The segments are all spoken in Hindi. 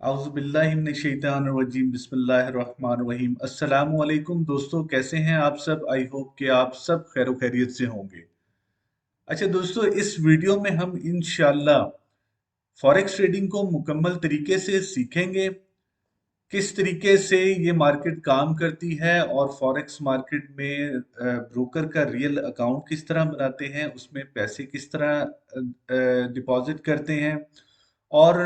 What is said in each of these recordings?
औज़ुबिल्लाहिमिनश्शैतानिर्रजीम बिस्मिल्लाहिर्रहमानिर्रहीम। अस्सलामु अलैकुम दोस्तों, कैसे हैं आप सब? आई होप कि आप सब खैर खैरियत से होंगे। अच्छा दोस्तों, इस वीडियो में हम इंशाल्लाह फॉरेक्स ट्रेडिंग को मुकम्मल तरीके से सीखेंगे। किस तरीके से ये मार्केट काम करती है और फॉरेक्स मार्केट में ब्रोकर का रियल अकाउंट किस तरह बनाते हैं, उसमें पैसे किस तरह डिपॉजिट करते हैं और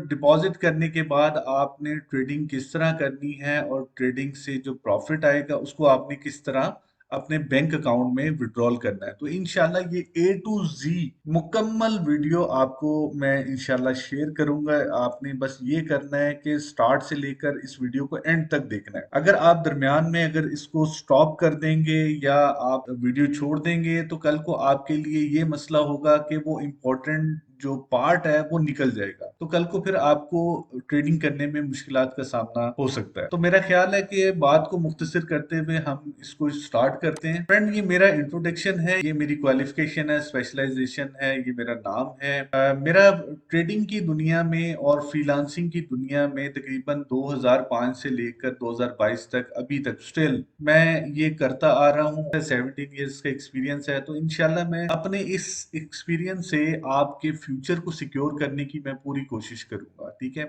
डिपॉजिट करने के बाद आपने ट्रेडिंग किस तरह करनी है और ट्रेडिंग से जो प्रॉफिट आएगा उसको आपने किस तरह अपने बैंक अकाउंट में विड्रॉल करना है। तो इंशाल्लाह ये ए टू जी मुकम्मल वीडियो आपको मैं इंशाल्लाह शेयर करूंगा। आपने बस ये करना है कि स्टार्ट से लेकर इस वीडियो को एंड तक देखना है। अगर आप दरमियान में अगर इसको स्टॉप कर देंगे या आप वीडियो छोड़ देंगे तो कल को आपके लिए ये मसला होगा कि वो इम्पोर्टेंट जो पार्ट है वो निकल जाएगा, तो कल को फिर आपको ट्रेडिंग करने में मुश्किलात का सामना हो सकता है। तो मेरा ख्याल है कि बात को मुख्तसर करते हुए हम इसको स्टार्ट करते हैं। फ्रेंड, ये मेरा इंट्रोडक्शन है, ये मेरी क्वालिफिकेशन है, स्पेशलाइजेशन है, ये मेरा नाम है। मेरा ट्रेडिंग की दुनिया में और फ्रीलांसिंग की दुनिया में तकरीबन 2005 से लेकर 2022 तक अभी तक स्टिल मैं ये करता आ रहा हूँ। 17 ईयर्स का एक्सपीरियंस है। तो इंशाल्लाह मैं अपने इस एक्सपीरियंस से आपके फ्यूचर को सिक्योर करने की मैं पूरी कोशिश करूंगा। ठीक है,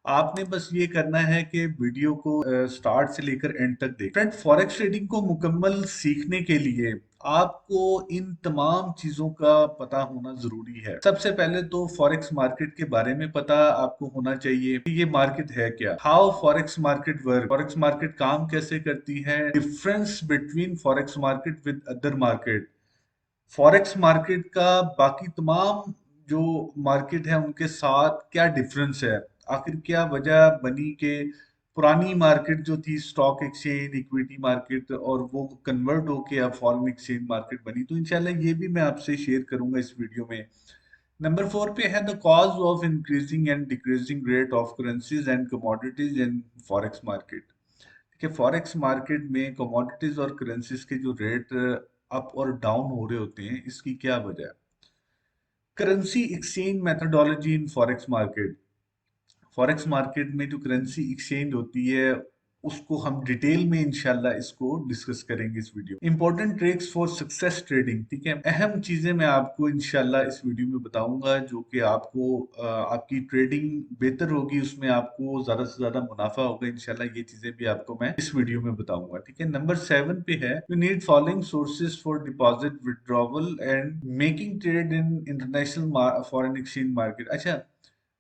आपने बस ये करना है कि वीडियो को स्टार्ट से लेकर एंड तक देखें। फ्रेंड, फॉरेक्स ट्रेडिंग को मुकम्मल सीखने के लिए आपको इन तमाम चीजों का पता होना जरूरी है। सबसे पहले तो फॉरेक्स मार्केट के बारे में पता आपको होना चाहिए कि ये मार्केट है क्या, how forex market work, forex market काम कैसे करती है, difference between forex market with other market, forex market का बाकी तमाम जो मार्केट है उनके साथ क्या डिफरेंस है, आखिर क्या वजह बनी कि पुरानी मार्केट जो थी स्टॉक एक्सचेंज इक्विटी मार्केट और वो कन्वर्ट होके अब फॉरेन एक्सचेंज मार्केट बनी। तो इंशाल्लाह ये भी मैं आपसे शेयर करूंगा इस वीडियो में। नंबर 4 पे है the cause of increasing and decreasing rate of currencies and commodities in forex market. कि फॉरेक्स मार्केट में कमोडिटीज और करेंसीज के जो रेट अप और डाउन हो रहे होते हैं, इसकी क्या वजह है। करेंसी एक्सचेंज मेथोडोलॉजी इन फॉरेक्स मार्केट। फॉरेक्स मार्केट में जो करेंसी एक्सचेंज होती है उसको हम डिटेल में इंशाल्लाह इसको डिस्कस करेंगे इस video. Important tricks for success trading. ठीक है, अहम चीजें मैं आपको इंशाल्लाह इस वीडियो में बताऊंगा जो कि आपको आपकी ट्रेडिंग बेहतर होगी, उसमें आपको ज्यादा से ज्यादा मुनाफा होगा। इंशाल्लाह ये चीजें भी आपको मैं इस वीडियो में बताऊंगा। ठीक है, नंबर 7 पे है you need following sources for deposit withdrawal and making trade in international foreign exchange market. अच्छा,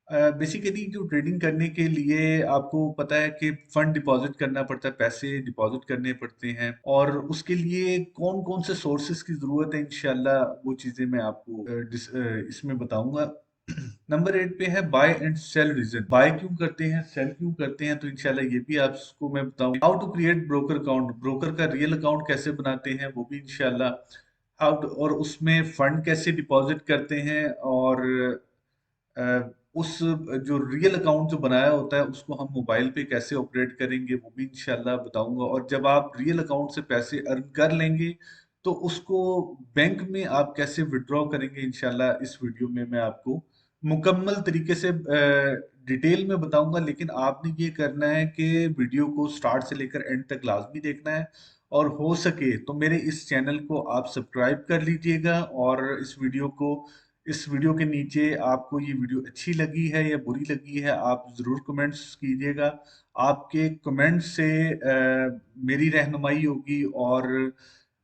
बेसिकली जो ट्रेडिंग करने के लिए आपको पता है कि फंड डिपॉजिट करना पड़ता है, पैसे डिपॉजिट करने पड़ते हैं और उसके लिए कौन कौन से सोर्सेज की जरूरत है, इंशाल्लाह वो चीजें मैं आपको इसमें बताऊंगा। नंबर 8 पे है buy and sell reason. Buy क्यों करते हैं, सेल क्यों करते हैं, तो इंशाल्लाह ये भी आपको मैं बताऊंगा। How to create broker account, broker का रियल अकाउंट कैसे बनाते हैं वो भी इंशाल्लाह। हाउ, और उसमें फंड कैसे डिपॉजिट करते हैं और उस जो रियल अकाउंट जो बनाया होता है उसको हम मोबाइल पे कैसे ऑपरेट करेंगे वो भी इंशाल्लाह बताऊंगा। और जब आप रियल अकाउंट से पैसे अर्न कर लेंगे तो उसको बैंक में आप कैसे विड्रॉ करेंगे, इंशाल्लाह इस वीडियो में मैं आपको मुकम्मल तरीके से डिटेल में बताऊंगा। लेकिन आपने ये करना है कि वीडियो को स्टार्ट से लेकर एंड तक लाजमी देखना है और हो सके तो मेरे इस चैनल को आप सब्सक्राइब कर लीजिएगा। और इस वीडियो के नीचे आपको ये वीडियो अच्छी लगी है या बुरी लगी है आप ज़रूर कमेंट्स कीजिएगा। आपके कमेंट से मेरी रहनुमाई होगी और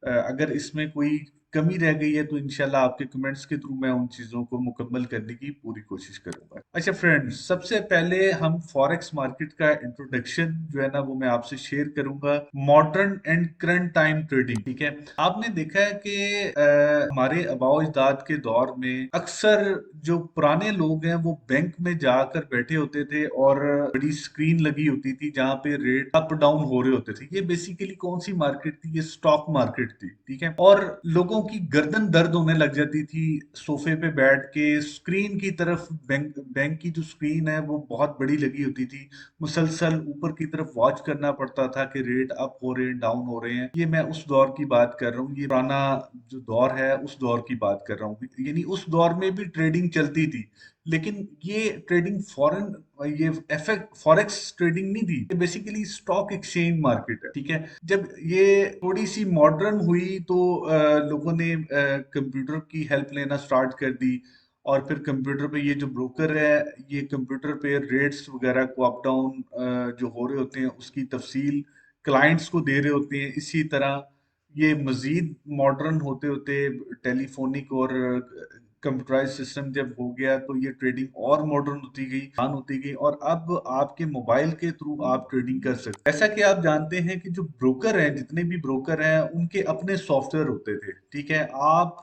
अगर इसमें कोई कमी रह गई है तो इंशाल्लाह आपके कमेंट्स के थ्रू मैं उन चीज़ों को मुकम्मल करने की पूरी कोशिश करूंगा। अच्छा फ्रेंड्स, सबसे पहले हम फॉरेक्स मार्केट का इंट्रोडक्शन जो है ना वो मैं आपसे शेयर करूंगा। Modern and current time trading. ठीक है, आपने देखा है कि हमारे आबाओ अजदाद के दौर में अक्सर जो पुराने लोग हैं वो बैंक में जाकर बैठे होते थे और बड़ी स्क्रीन लगी होती थी जहां पे रेट अप डाउन हो रहे होते थे। ये बेसिकली कौन सी मार्केट थी, ये स्टॉक मार्केट थी। ठीक है, और लोगों की गर्दन दर्द होने लग जाती थी सोफे पे बैठ के स्क्रीन की तरफ। बैंक की जो स्क्रीन है वो बहुत बड़ी लगी होती थी, मुसलसल ऊपर की तरफ वॉच करना पड़ता था कि रेट अप हो रहे हैं डाउन हो रहे हैं। ये मैं उस दौर की बात कर रहा हूँ, ये पुराना जो दौर है उस दौर की बात कर रहा हूँ। यानी उस दौर में भी ट्रेडिंग चलती थी, लेकिन ये ट्रेडिंग ये फॉरेक्स ट्रेडिंग नहीं थी, ये बेसिकली स्टॉक एक्सचेंज मार्केट है, ठीक है। जब ये थोड़ी सी मॉडर्न हुई तो लोगों ने कंप्यूटर की हेल्प लेना स्टार्ट कर दी, और फिर कंप्यूटर पे ये जो ब्रोकर है, ये कंप्यूटर पे रेट्स वगैरह को अप डाउन जो हो रहे होते हैं उसकी तफसील क्लाइंट्स को दे रहे होते हैं। इसी तरह ये मजीद मॉडर्न होते होते टेलीफोनिक और कंप्यूटराइज सिस्टम जब हो गया तो ये ट्रेडिंग और मॉडर्न होती गई, आसान होती गई, और अब आपके मोबाइल के थ्रू आप ट्रेडिंग कर सकते हैं। ऐसा कि आप जानते हैं कि जो ब्रोकर हैं, जितने भी ब्रोकर हैं, उनके अपने सॉफ्टवेयर होते थे, ठीक है। आप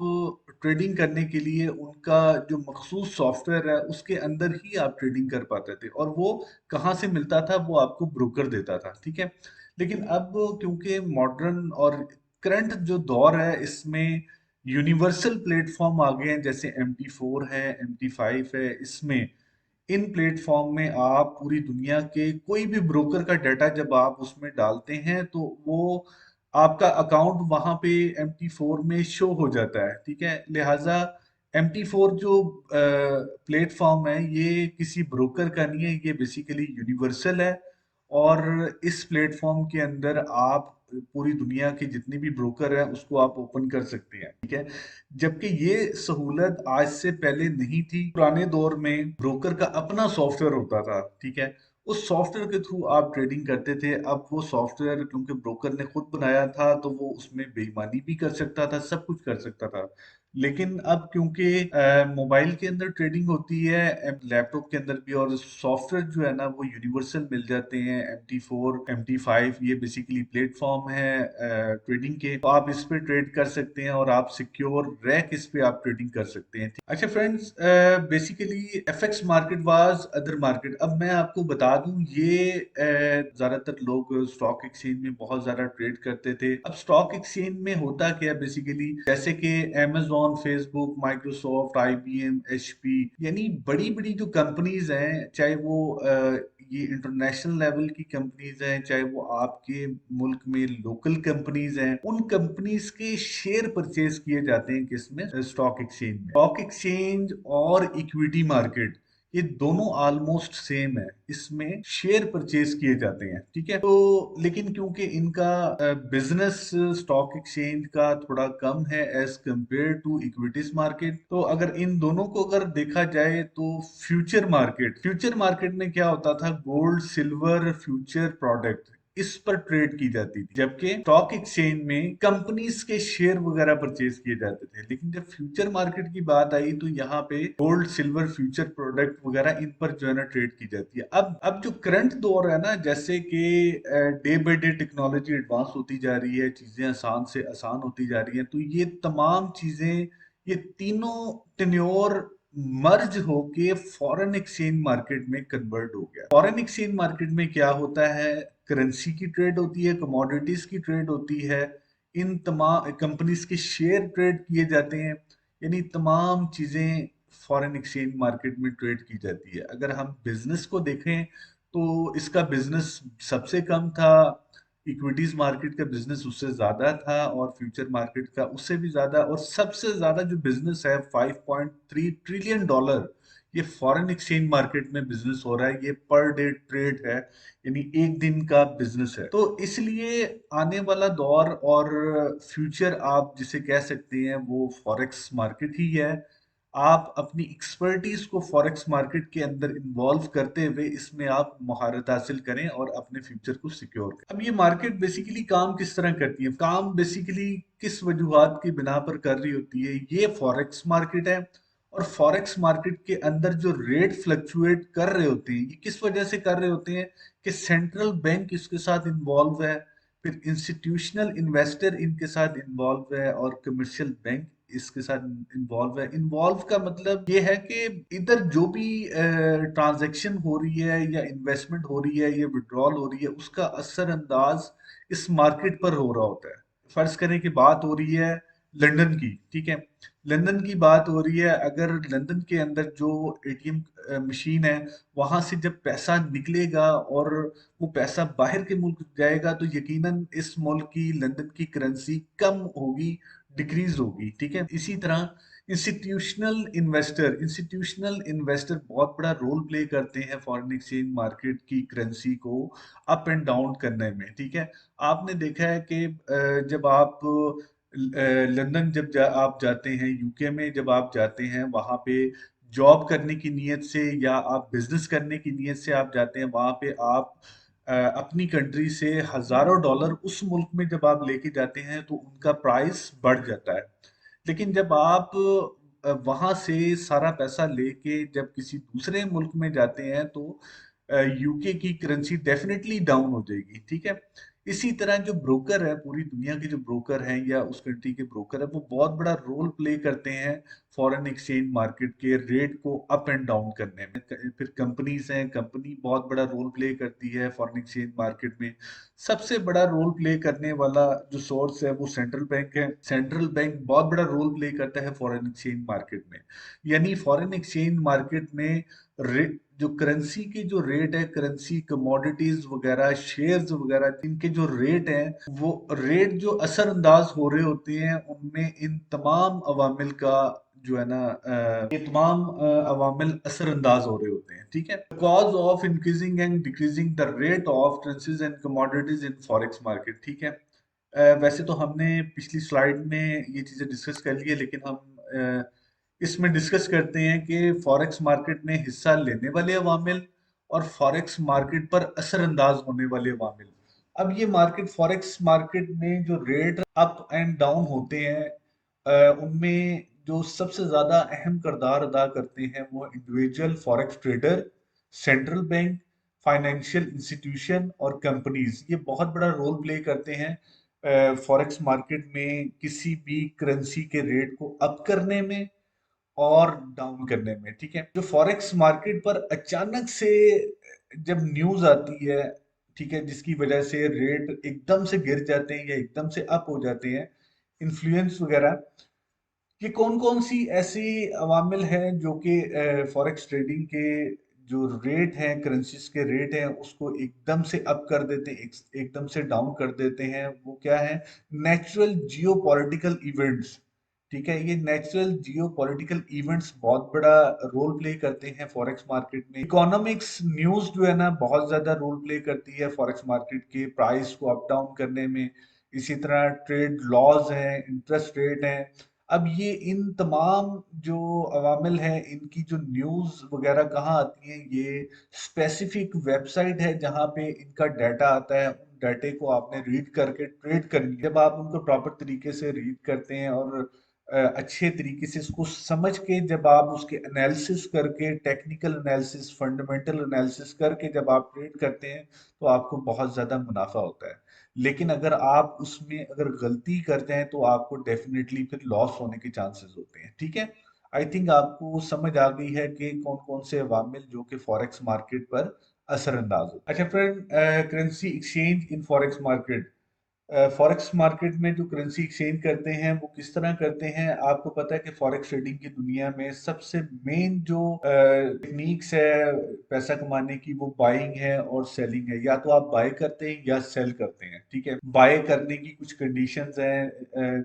ट्रेडिंग करने के लिए उनका जो मखसूस सॉफ्टवेयर है उसके अंदर ही आप ट्रेडिंग कर पाते थे, और वो कहाँ से मिलता था, वो आपको ब्रोकर देता था, ठीक है। लेकिन अब क्योंकि मॉडर्न और करंट जो दौर है, इसमें यूनिवर्सल प्लेटफॉर्म आ गए हैं, जैसे MT4 है, MT5 है। इसमें इन प्लेटफॉर्म में आप पूरी दुनिया के कोई भी ब्रोकर का डाटा जब आप उसमें डालते हैं तो वो आपका अकाउंट वहां पे MT4 में शो हो जाता है, ठीक है। लिहाजा MT4 जो प्लेटफॉर्म है, ये किसी ब्रोकर का नहीं है, ये बेसिकली यूनिवर्सल है। और इस प्लेटफॉर्म के अंदर आप पूरी दुनिया के जितने भी ब्रोकर हैं उसको आप ओपन कर सकते हैं, ठीक है। जबकि ये सहूलत आज से पहले नहीं थी। पुराने दौर में ब्रोकर का अपना सॉफ्टवेयर होता था, ठीक है। उस सॉफ्टवेयर के थ्रू आप ट्रेडिंग करते थे। अब वो सॉफ्टवेयर क्योंकि ब्रोकर ने खुद बनाया था तो वो उसमें बेईमानी भी कर सकता था, सब कुछ कर सकता था। लेकिन अब क्योंकि मोबाइल के अंदर ट्रेडिंग होती है, लैपटॉप के अंदर भी, और सॉफ्टवेयर जो है ना वो यूनिवर्सल मिल जाते हैं। MT4 MT5 ये बेसिकली प्लेटफॉर्म है ट्रेडिंग के, तो आप इस पे ट्रेड कर सकते हैं और आप सिक्योर रह के इस पे आप ट्रेडिंग कर सकते हैं। अच्छा friends, basically FX market was other market. अब मैं आपको बता दूं, ये ज्यादातर लोग स्टॉक एक्सचेंज में बहुत ज्यादा ट्रेड करते थे। अब स्टॉक एक्सचेंज में होता क्या, बेसिकली जैसे कि Amazon, Facebook, Microsoft, IBM, HP, यानी बड़ी बड़ी जो कंपनीज हैं, चाहे वो ये इंटरनेशनल लेवल की कंपनीज हैं, चाहे वो आपके मुल्क में लोकल कंपनीज हैं, उन कंपनीज के शेयर परचेज किए जाते हैं किसमें, स्टॉक एक्सचेंज में। स्टॉक एक्सचेंज और इक्विटी मार्केट ये दोनों ऑलमोस्ट सेम है, इसमें शेयर परचेज किए जाते हैं, ठीक है। तो लेकिन क्योंकि इनका बिजनेस स्टॉक एक्सचेंज का थोड़ा कम है as compare to equities market, तो अगर इन दोनों को अगर देखा जाए तो फ्यूचर मार्केट में क्या होता था, गोल्ड सिल्वर फ्यूचर प्रोडक्ट, इस पर ट्रेड की जाती थी। जबकि स्टॉक एक्सचेंज में कंपनीज के शेयर वगैरह परचेज किए जाते थे। लेकिन जब फ्यूचर मार्केट की बात आई तो यहाँ पे गोल्ड सिल्वर फ्यूचर प्रोडक्ट वगैरह इन पर जो है ना ट्रेड की जाती है। अब जो करंट दौर है ना, जैसे कि day by day technology advance होती जा रही है, चीजें आसान से आसान होती जा रही हैं, तो ये तमाम चीजें, ये तीनों टेन्योर मर्ज होके फॉरेन एक्सचेंज मार्केट में कन्वर्ट हो गया। फॉरेन एक्सचेंज मार्केट में क्या होता है, करेंसी की ट्रेड होती है, कमोडिटीज की ट्रेड होती है, इन तमाम कंपनीज के शेयर ट्रेड किए जाते हैं, यानी तमाम चीजें फॉरेन एक्सचेंज मार्केट में ट्रेड की जाती है। अगर हम बिजनेस को देखें तो इसका बिजनेस सबसे कम था, इक्विटीज मार्केट का बिजनेस उससे ज्यादा था, और फ्यूचर मार्केट का उससे भी ज्यादा, और सबसे ज्यादा जो बिजनेस है $5.3 ट्रिलियन, ये फॉरेन एक्सचेंज मार्केट में बिजनेस हो रहा है। ये पर डे ट्रेड है, यानी एक दिन का बिजनेस है। तो इसलिए आने वाला दौर और फ्यूचर आप जिसे कह सकते हैं वो फॉरेक्स मार्केट ही है। आप अपनी एक्सपर्टीज को फॉरेक्स मार्केट के अंदर इन्वॉल्व करते हुए इसमें आप महारत हासिल करें और अपने फ्यूचर को सिक्योर करें। अब ये मार्केट बेसिकली काम किस तरह करती है, काम बेसिकली किस वजूहात की बिना पर कर रही होती है, ये फॉरेक्स मार्केट है। और फॉरेक्स मार्केट के अंदर जो रेट फ्लक्चुएट कर रहे होते हैं, ये किस वजह से कर रहे होते हैं कि सेंट्रल बैंक इसके साथ इन्वॉल्व है, फिर इंस्टीट्यूशनल इन्वेस्टर इनके साथ इन्वॉल्व है, और कमर्शियल बैंक इसके साथ इन्वॉल्व है। इन्वॉल्व का मतलब ये है कि इधर जो भी ट्रांजैक्शन हो रही है या इन्वेस्टमेंट हो रही है या विड्रॉल हो रही है, उसका असर अंदाज इस मार्केट पर हो रहा होता है। फर्ज करें कि बात हो रही है लंदन की, ठीक है। लंदन की बात हो रही है, अगर लंदन के अंदर जो ATM मशीन है, वहां से जब पैसा निकलेगा और वो पैसा बाहर के मुल्क जाएगा, तो यकीनन इस मुल्क की लंदन की करेंसी कम होगी, डिक्रीज होगी, ठीक है। इसी तरह इंस्टीट्यूशनल इन्वेस्टर बहुत बड़ा रोल प्ले करते हैं फॉरेन एक्सचेंज मार्केट की करेंसी को अप एंड डाउन करने में। ठीक है, आपने देखा है कि जब आप लंदन आप जाते हैं, यूके में जब आप जाते हैं, वहां पे जॉब करने की नीयत से या आप बिजनेस करने की नीयत से आप जाते हैं, वहां पे आप अपनी कंट्री से हजारों डॉलर उस मुल्क में जब आप लेके जाते हैं तो उनका प्राइस बढ़ जाता है। लेकिन जब आप वहां से सारा पैसा लेके जब किसी दूसरे मुल्क में जाते हैं तो यूके की करेंसी डेफिनेटली डाउन हो जाएगी। ठीक है, इसी तरह जो ब्रोकर है, पूरी दुनिया के जो ब्रोकर हैं या उस कंट्री के ब्रोकर है, वो बहुत बड़ा रोल प्ले करते हैं फॉरेन एक्सचेंज मार्केट के रेट को अप एंड डाउन करने में। फिर कंपनीज हैं, कंपनी बहुत बड़ा रोल प्ले करती है फॉरेन एक्सचेंज मार्केट में। सबसे बड़ा रोल प्ले करने वाला जो सोर्स है वो सेंट्रल बैंक है। सेंट्रल बैंक बहुत बड़ा रोल प्ले करता है फॉरेन एक्सचेंज मार्केट में। यानी फॉरेन एक्सचेंज मार्केट में जो करेंसी की जो रेट है, करेंसी कमोडिटीज वगैरह शेयर्स वगैरह, इनके जो रेट हैं वो रेट जो असरअंदाज हो रहे होते हैं, उनमें इन तमाम अवामिल का जो है ना ये तमाम अवामिल असरअंदाज हो रहे होते हैं। ठीक है, cause of increasing and decreasing the rate of currencies and commodities in forex market. ठीक है, वैसे तो हमने पिछली स्लाइड में ये चीजें डिस्कस कर ली है, लेकिन हम इसमें डिस्कस करते हैं कि फॉरेक्स मार्केट में हिस्सा लेने वाले अवामिल और फॉरेक्स मार्केट पर असरअंदाज होने वाले अवामिल। अब ये मार्केट, फॉरेक्स मार्केट में जो रेट अप एंड डाउन होते हैं, उनमें जो सबसे ज्यादा अहम किरदार अदा करते हैं वो individual forex trader, central bank, financial institution और कंपनीज। ये बहुत बड़ा रोल प्ले करते हैं फॉरेक्स मार्केट में किसी भी करेंसी के रेट को अप करने में और डाउन करने में। ठीक है, जो फॉरेक्स मार्केट पर अचानक से जब न्यूज आती है, ठीक है, जिसकी वजह से रेट एकदम से गिर जाते हैं या एकदम से अप हो जाते हैं, इन्फ्लुएंस वगैरह, ये कौन कौन सी ऐसी अवामिल हैं जो कि फॉरेक्स ट्रेडिंग के जो रेट हैं, करेंसीज के रेट हैं, उसको एकदम से अप कर देते हैं, एकदम से डाउन कर देते हैं? वो क्या है? नेचुरल जियो पॉलिटिकल इवेंट्स। ठीक है, ये नेचुरल जियो पॉलिटिकल इवेंट्स बहुत बड़ा रोल प्ले करते हैं फॉरेक्स मार्केट में। इकोनॉमिक्स न्यूज जो है ना बहुत ज्यादा रोल प्ले करती है फॉरेक्स मार्केट के प्राइस को अप डाउन करने में। इसी तरह ट्रेड लॉज हैं, इंटरेस्ट रेट हैं। अब ये इन तमाम जो अवामिल हैं, इनकी जो न्यूज़ वगैरह कहाँ आती हैं? ये स्पेसिफिक वेबसाइट है जहाँ पे इनका डाटा आता है। उन डाटे को आपने रीड करके ट्रेड करनी है। जब आप उनको प्रॉपर तरीके से रीड करते हैं और अच्छे तरीके से इसको समझ के जब आप उसके एनालिसिस करके, टेक्निकल एनालिसिस, फंडामेंटल एनालिसिस करके जब आप ट्रेड करते हैं तो आपको बहुत ज़्यादा मुनाफा होता है। लेकिन अगर आप उसमें अगर गलती करते हैं तो आपको डेफिनेटली फिर लॉस होने के चांसेस होते हैं। ठीक है, आई थिंक आपको समझ आ गई है कि कौन कौन से अवामिल जो कि फॉरेक्स मार्केट पर असरअंदाज होते हैं। अच्छा फ्रेंड, करेंसी एक्सचेंज इन फॉरेक्स मार्केट। फॉरेक्स मार्केट में जो करेंसी एक्सचेंज करते हैं वो किस तरह करते हैं? आपको पता है कि फॉरेक्स ट्रेडिंग की दुनिया में सबसे मेन जो टेक्निक्स है पैसा कमाने की, वो बाइंग है और सेलिंग है। या तो आप बाय करते हैं या सेल करते हैं। ठीक है, बाय करने की कुछ कंडीशंस हैं,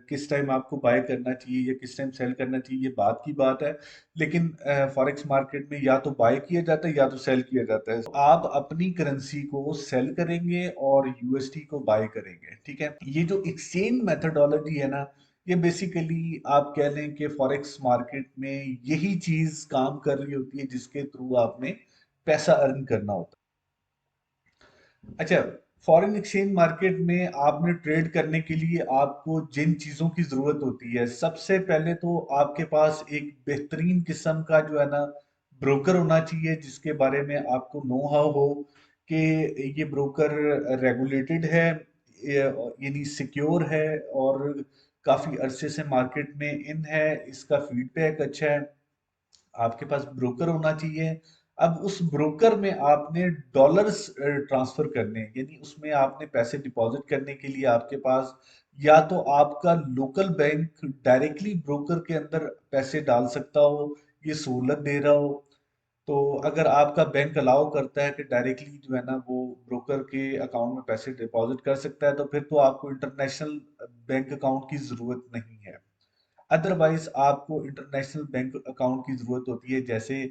किस टाइम आपको बाय करना चाहिए या किस टाइम सेल करना चाहिए, ये बात की बात है। लेकिन फॉरेक्स मार्केट में या तो बाय किया जाता है या तो सेल किया जाता है। तो आप अपनी करेंसी को सेल करेंगे और यूएसडी को बाय करेंगे। ठीक है, ये जो एक्सचेंज मेथोडोलॉजी है ना, ये बेसिकली आप कह लें कि फॉरेक्स मार्केट में यही चीज काम कर रही होती है जिसके थ्रू आपने पैसा अर्न करना होता है। अच्छा, फॉरेन एक्सचेंज मार्केट में आपने ट्रेड करने के लिए आपको जिन चीजों की जरूरत होती है, सबसे पहले तो आपके पास एक बेहतरीन किस्म का जो है ना ब्रोकर होना चाहिए, जिसके बारे में आपको नो हाउ हो कि ये ब्रोकर रेगुलेटेड है, यानी सिक्योर है और काफी अरसे से मार्केट में इन है, इसका फीडबैक अच्छा है। आपके पास ब्रोकर होना चाहिए। अब उस ब्रोकर में आपने डॉलर्स ट्रांसफर करने हैं, यानी उसमें आपने पैसे डिपॉजिट करने के लिए आपके पास या तो आपका लोकल बैंक डायरेक्टली ब्रोकर के अंदर पैसे डाल सकता हो, ये सहूलत दे रहा हो। तो अगर आपका बैंक अलाउ करता है कि डायरेक्टली जो है ना वो ब्रोकर के अकाउंट में पैसे डिपॉजिट कर सकता है, तो फिर तो आपको इंटरनेशनल बैंक अकाउंट की जरूरत नहीं है। अदरवाइज आपको इंटरनेशनल बैंक अकाउंट की जरूरत होती है। जैसे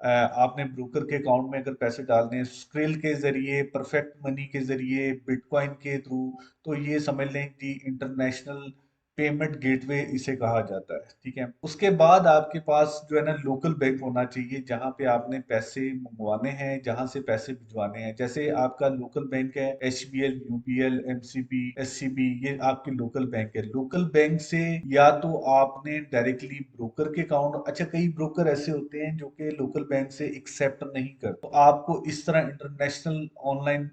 आपने ब्रोकर के अकाउंट में अगर पैसे डालने हैं स्क्रिल के जरिए, परफेक्ट मनी के जरिए, बिटकॉइन के थ्रू, तो ये समझ लें कि इंटरनेशनल पेमेंट गेटवे इसे कहा जाता है। ठीक है, उसके बाद आपके पास जो है ना लोकल बैंक होना चाहिए जहां पे आपने पैसे मंगवाने हैं, जहां से पैसे भिजवाने हैं। जैसे आपका लोकल बैंक है एचबीएल, यूबीएल, एमसीबी, एससीबी, ये आपके लोकल बैंक है। लोकल बैंक से या तो आपने डायरेक्टली ब्रोकर के अकाउंट, अच्छा कई ब्रोकर ऐसे होते हैं जो कि लोकल बैंक से एक्सेप्ट नहीं करते, तो आपको इस तरह इंटरनेशनल ऑनलाइन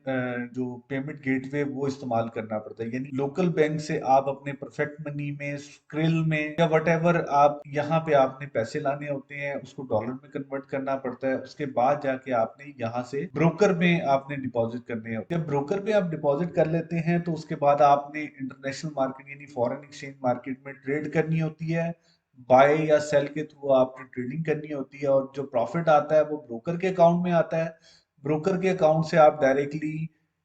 जो पेमेंट गेटवे वो इस्तेमाल करना पड़ता है। यानी लोकल बैंक से आप अपने परफेक्ट मनी में, स्क्रिल में या वट आप यहाँ पे आपने पैसे लाने होते हैं, उसको डॉलर में कन्वर्ट करना पड़ता है। उसके बाद जाके आपने यहाँ से ब्रोकर में आपने डिपॉजिट करने होते हैं। जब ब्रोकर पे आप डिपॉजिट कर लेते हैं तो उसके बाद आपने इंटरनेशनल मार्केट यानी फॉरेन एक्सचेंज मार्केट में ट्रेड करनी होती है। बाय या सेल के थ्रू आपने ट्रेडिंग करनी होती है और जो प्रॉफिट आता है वो ब्रोकर के अकाउंट में आता है। ब्रोकर के अकाउंट से आप डायरेक्टली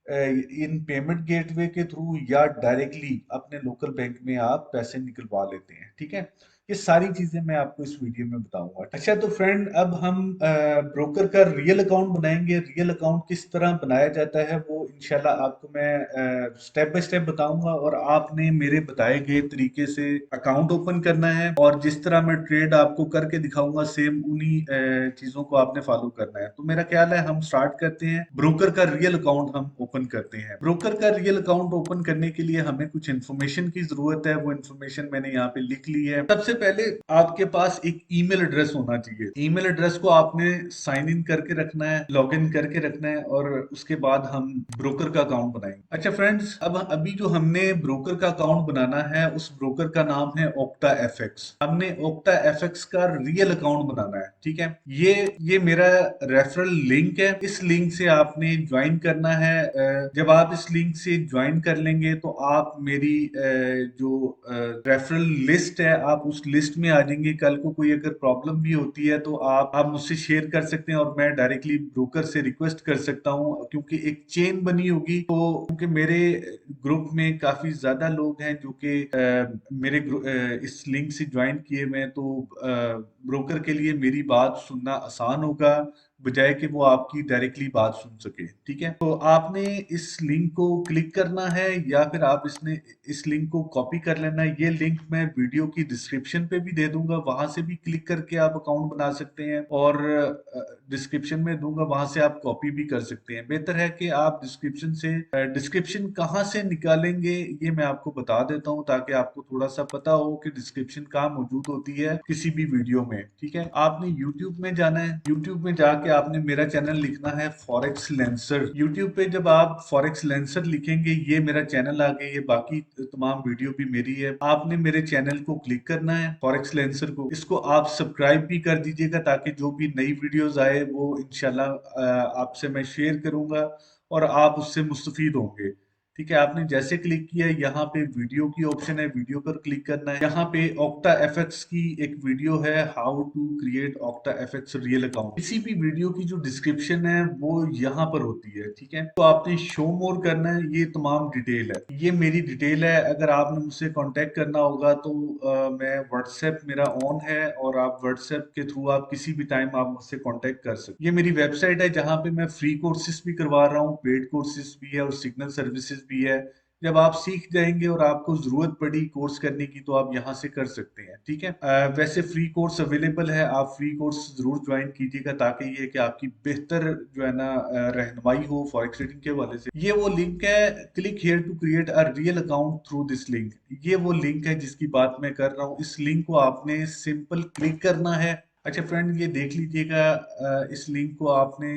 इन पेमेंट गेटवे के थ्रू या डायरेक्टली अपने लोकल बैंक में आप पैसे निकलवा लेते हैं। ठीक है, ये सारी चीजें मैं आपको इस वीडियो में बताऊंगा। अच्छा तो फ्रेंड, अब हम ब्रोकर का रियल अकाउंट बनाएंगे। रियल अकाउंट किस तरह बनाया जाता है वो इंशाल्लाह आपको मैं स्टेप बाय स्टेप बताऊंगा, और आपने मेरे बताए गए तरीके से अकाउंट ओपन करना है, और जिस तरह मैं ट्रेड आपको करके दिखाऊंगा सेम उन्हीं चीजों को आपने फॉलो करना है। तो मेरा ख्याल है हम स्टार्ट करते हैं, ब्रोकर का रियल अकाउंट हम ओपन करते हैं। ब्रोकर का रियल अकाउंट ओपन करने के लिए हमें कुछ इन्फॉर्मेशन की जरूरत है, वो इन्फॉर्मेशन मैंने यहाँ पे लिख ली है। सबसे पहले आपके पास एक ईमेल एड्रेस होना चाहिए। ईमेल एड्रेस को आपने साइन इन करके रखना है, लॉग इन करके रखना है, और उसके बाद हम ब्रोकर का अकाउंट बनाएंगे। अच्छा फ्रेंड्स, अब अभी जो हमने ब्रोकर का अकाउंट बनाना है उस ब्रोकर का नाम है ओक्टा एफएक्स। हमने ओक्टा एफएक्स का रियल अकाउंट बनाना है। ठीक है, ये मेरा रेफरल लिंक है, इस लिंक से आपने ज्वाइन करना है। जब आप इस लिंक से ज्वाइन कर लेंगे तो आप मेरी जो रेफरल लिस्ट है आप उस लिस्ट में आ जाएंगे। कल को कोई अगर प्रॉब्लम भी होती है तो आप मुझसे शेयर कर सकते हैं, और मैं डायरेक्टली ब्रोकर से रिक्वेस्ट कर सकता हूं, क्योंकि एक चेन बनी होगी। तो क्योंकि मेरे ग्रुप में काफी ज्यादा लोग हैं जो कि इस लिंक से ज्वाइन किए हुए हैं, तो ब्रोकर के लिए मेरी बात सुनना आसान होगा बजाय कि वो आपकी डायरेक्टली बात सुन सके। ठीक है, तो आपने इस लिंक को क्लिक करना है या फिर आप इस लिंक को कॉपी कर लेना है। ये लिंक मैं वीडियो की डिस्क्रिप्शन पे भी दे दूंगा, वहां से भी क्लिक करके आप अकाउंट बना सकते हैं, और डिस्क्रिप्शन में दूंगा, वहां से आप कॉपी भी कर सकते हैं। बेहतर है कि आप डिस्क्रिप्शन कहाँ से निकालेंगे ये मैं आपको बता देता हूँ, ताकि आपको थोड़ा सा पता हो कि डिस्क्रिप्शन कहाँ मौजूद होती है किसी भी वीडियो में। ठीक है, आपने यूट्यूब में जाना है, यूट्यूब में जाके आपने मेरा चैनल लिखना है फॉरेक्स लेंसर। यूट्यूब पे जब आप फॉरेक्स लेंसर लिखेंगे ये मेरा चैनल आ गया, ये बाकी तमाम वीडियो भी मेरी है। आपने मेरे चैनल को क्लिक करना है, फॉरेक्स लेंसर को, इसको आप सब्सक्राइब भी कर दीजिएगा ताकि जो भी नई वीडियोस आए वो इंशाल्लाह आपसे मैं शेयर करूंगा और आप उससे मुस्तफीद होंगे। ठीक है, आपने जैसे क्लिक किया यहाँ पे वीडियो की ऑप्शन है, वीडियो पर क्लिक करना है। यहाँ पे ऑक्टा एफएक्स की एक वीडियो है, how to create Octa FX real account. किसी भी वीडियो की जो डिस्क्रिप्शन है वो यहाँ पर होती है। ठीक है, तो आपने शो मोर करना है, ये तमाम डिटेल है, ये मेरी डिटेल है। अगर आपने मुझसे कांटेक्ट करना होगा तो मैं व्हाट्सएप मेरा ऑन है, और आप व्हाट्सएप के थ्रू आप किसी भी टाइम आप मुझसे कांटेक्ट कर सकते। ये मेरी वेबसाइट है जहाँ पे मैं फ्री कोर्सेज भी करवा रहा हूँ, पेड कोर्सेज भी है और सिग्नल सर्विसेज भी है। जब आप सीख जाएंगे और आपको जरूरत पड़ी कोर्स करने की तो आप यहाँ से कर सकते हैं। ठीक है, वैसे फ्री कोर्स अवेलेबल है, आप फ्री कोर्स जरूर ज्वाइन कीजिएगा, ताकि ये कि आपकी बेहतर जो है ना रहनुमाई हो फॉरेक्स ट्रेडिंग के हवाले से। ये वो लिंक है, click here to create a real account through this link. ये वो लिंक है जिसकी बात मैं कर रहा हूँ। इस लिंक को आपने सिंपल क्लिक करना है। अच्छा फ्रेंड, ये देख लीजिएगा, इस लिंक को आपने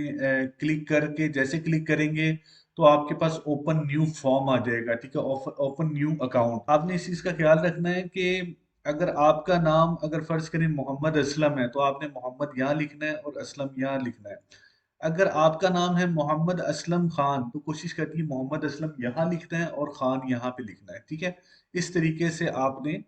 क्लिक करके जैसे क्लिक करेंगे तो आपके पास ओपन न्यू फॉर्म आ जाएगा। ठीक है, ओपन न्यू अकाउंट। आपने इस चीज का ख्याल रखना है कि अगर आपका नाम अगर फर्ज करें मोहम्मद असलम है तो आपने मोहम्मद यहाँ लिखना है और असलम यहाँ लिखना है। अगर आपका नाम है मोहम्मद असलम खान तो कोशिश करिए मोहम्मद असलम यहाँ लिखना है और खान यहाँ पे लिखना है। ठीक है, इस तरीके से आपने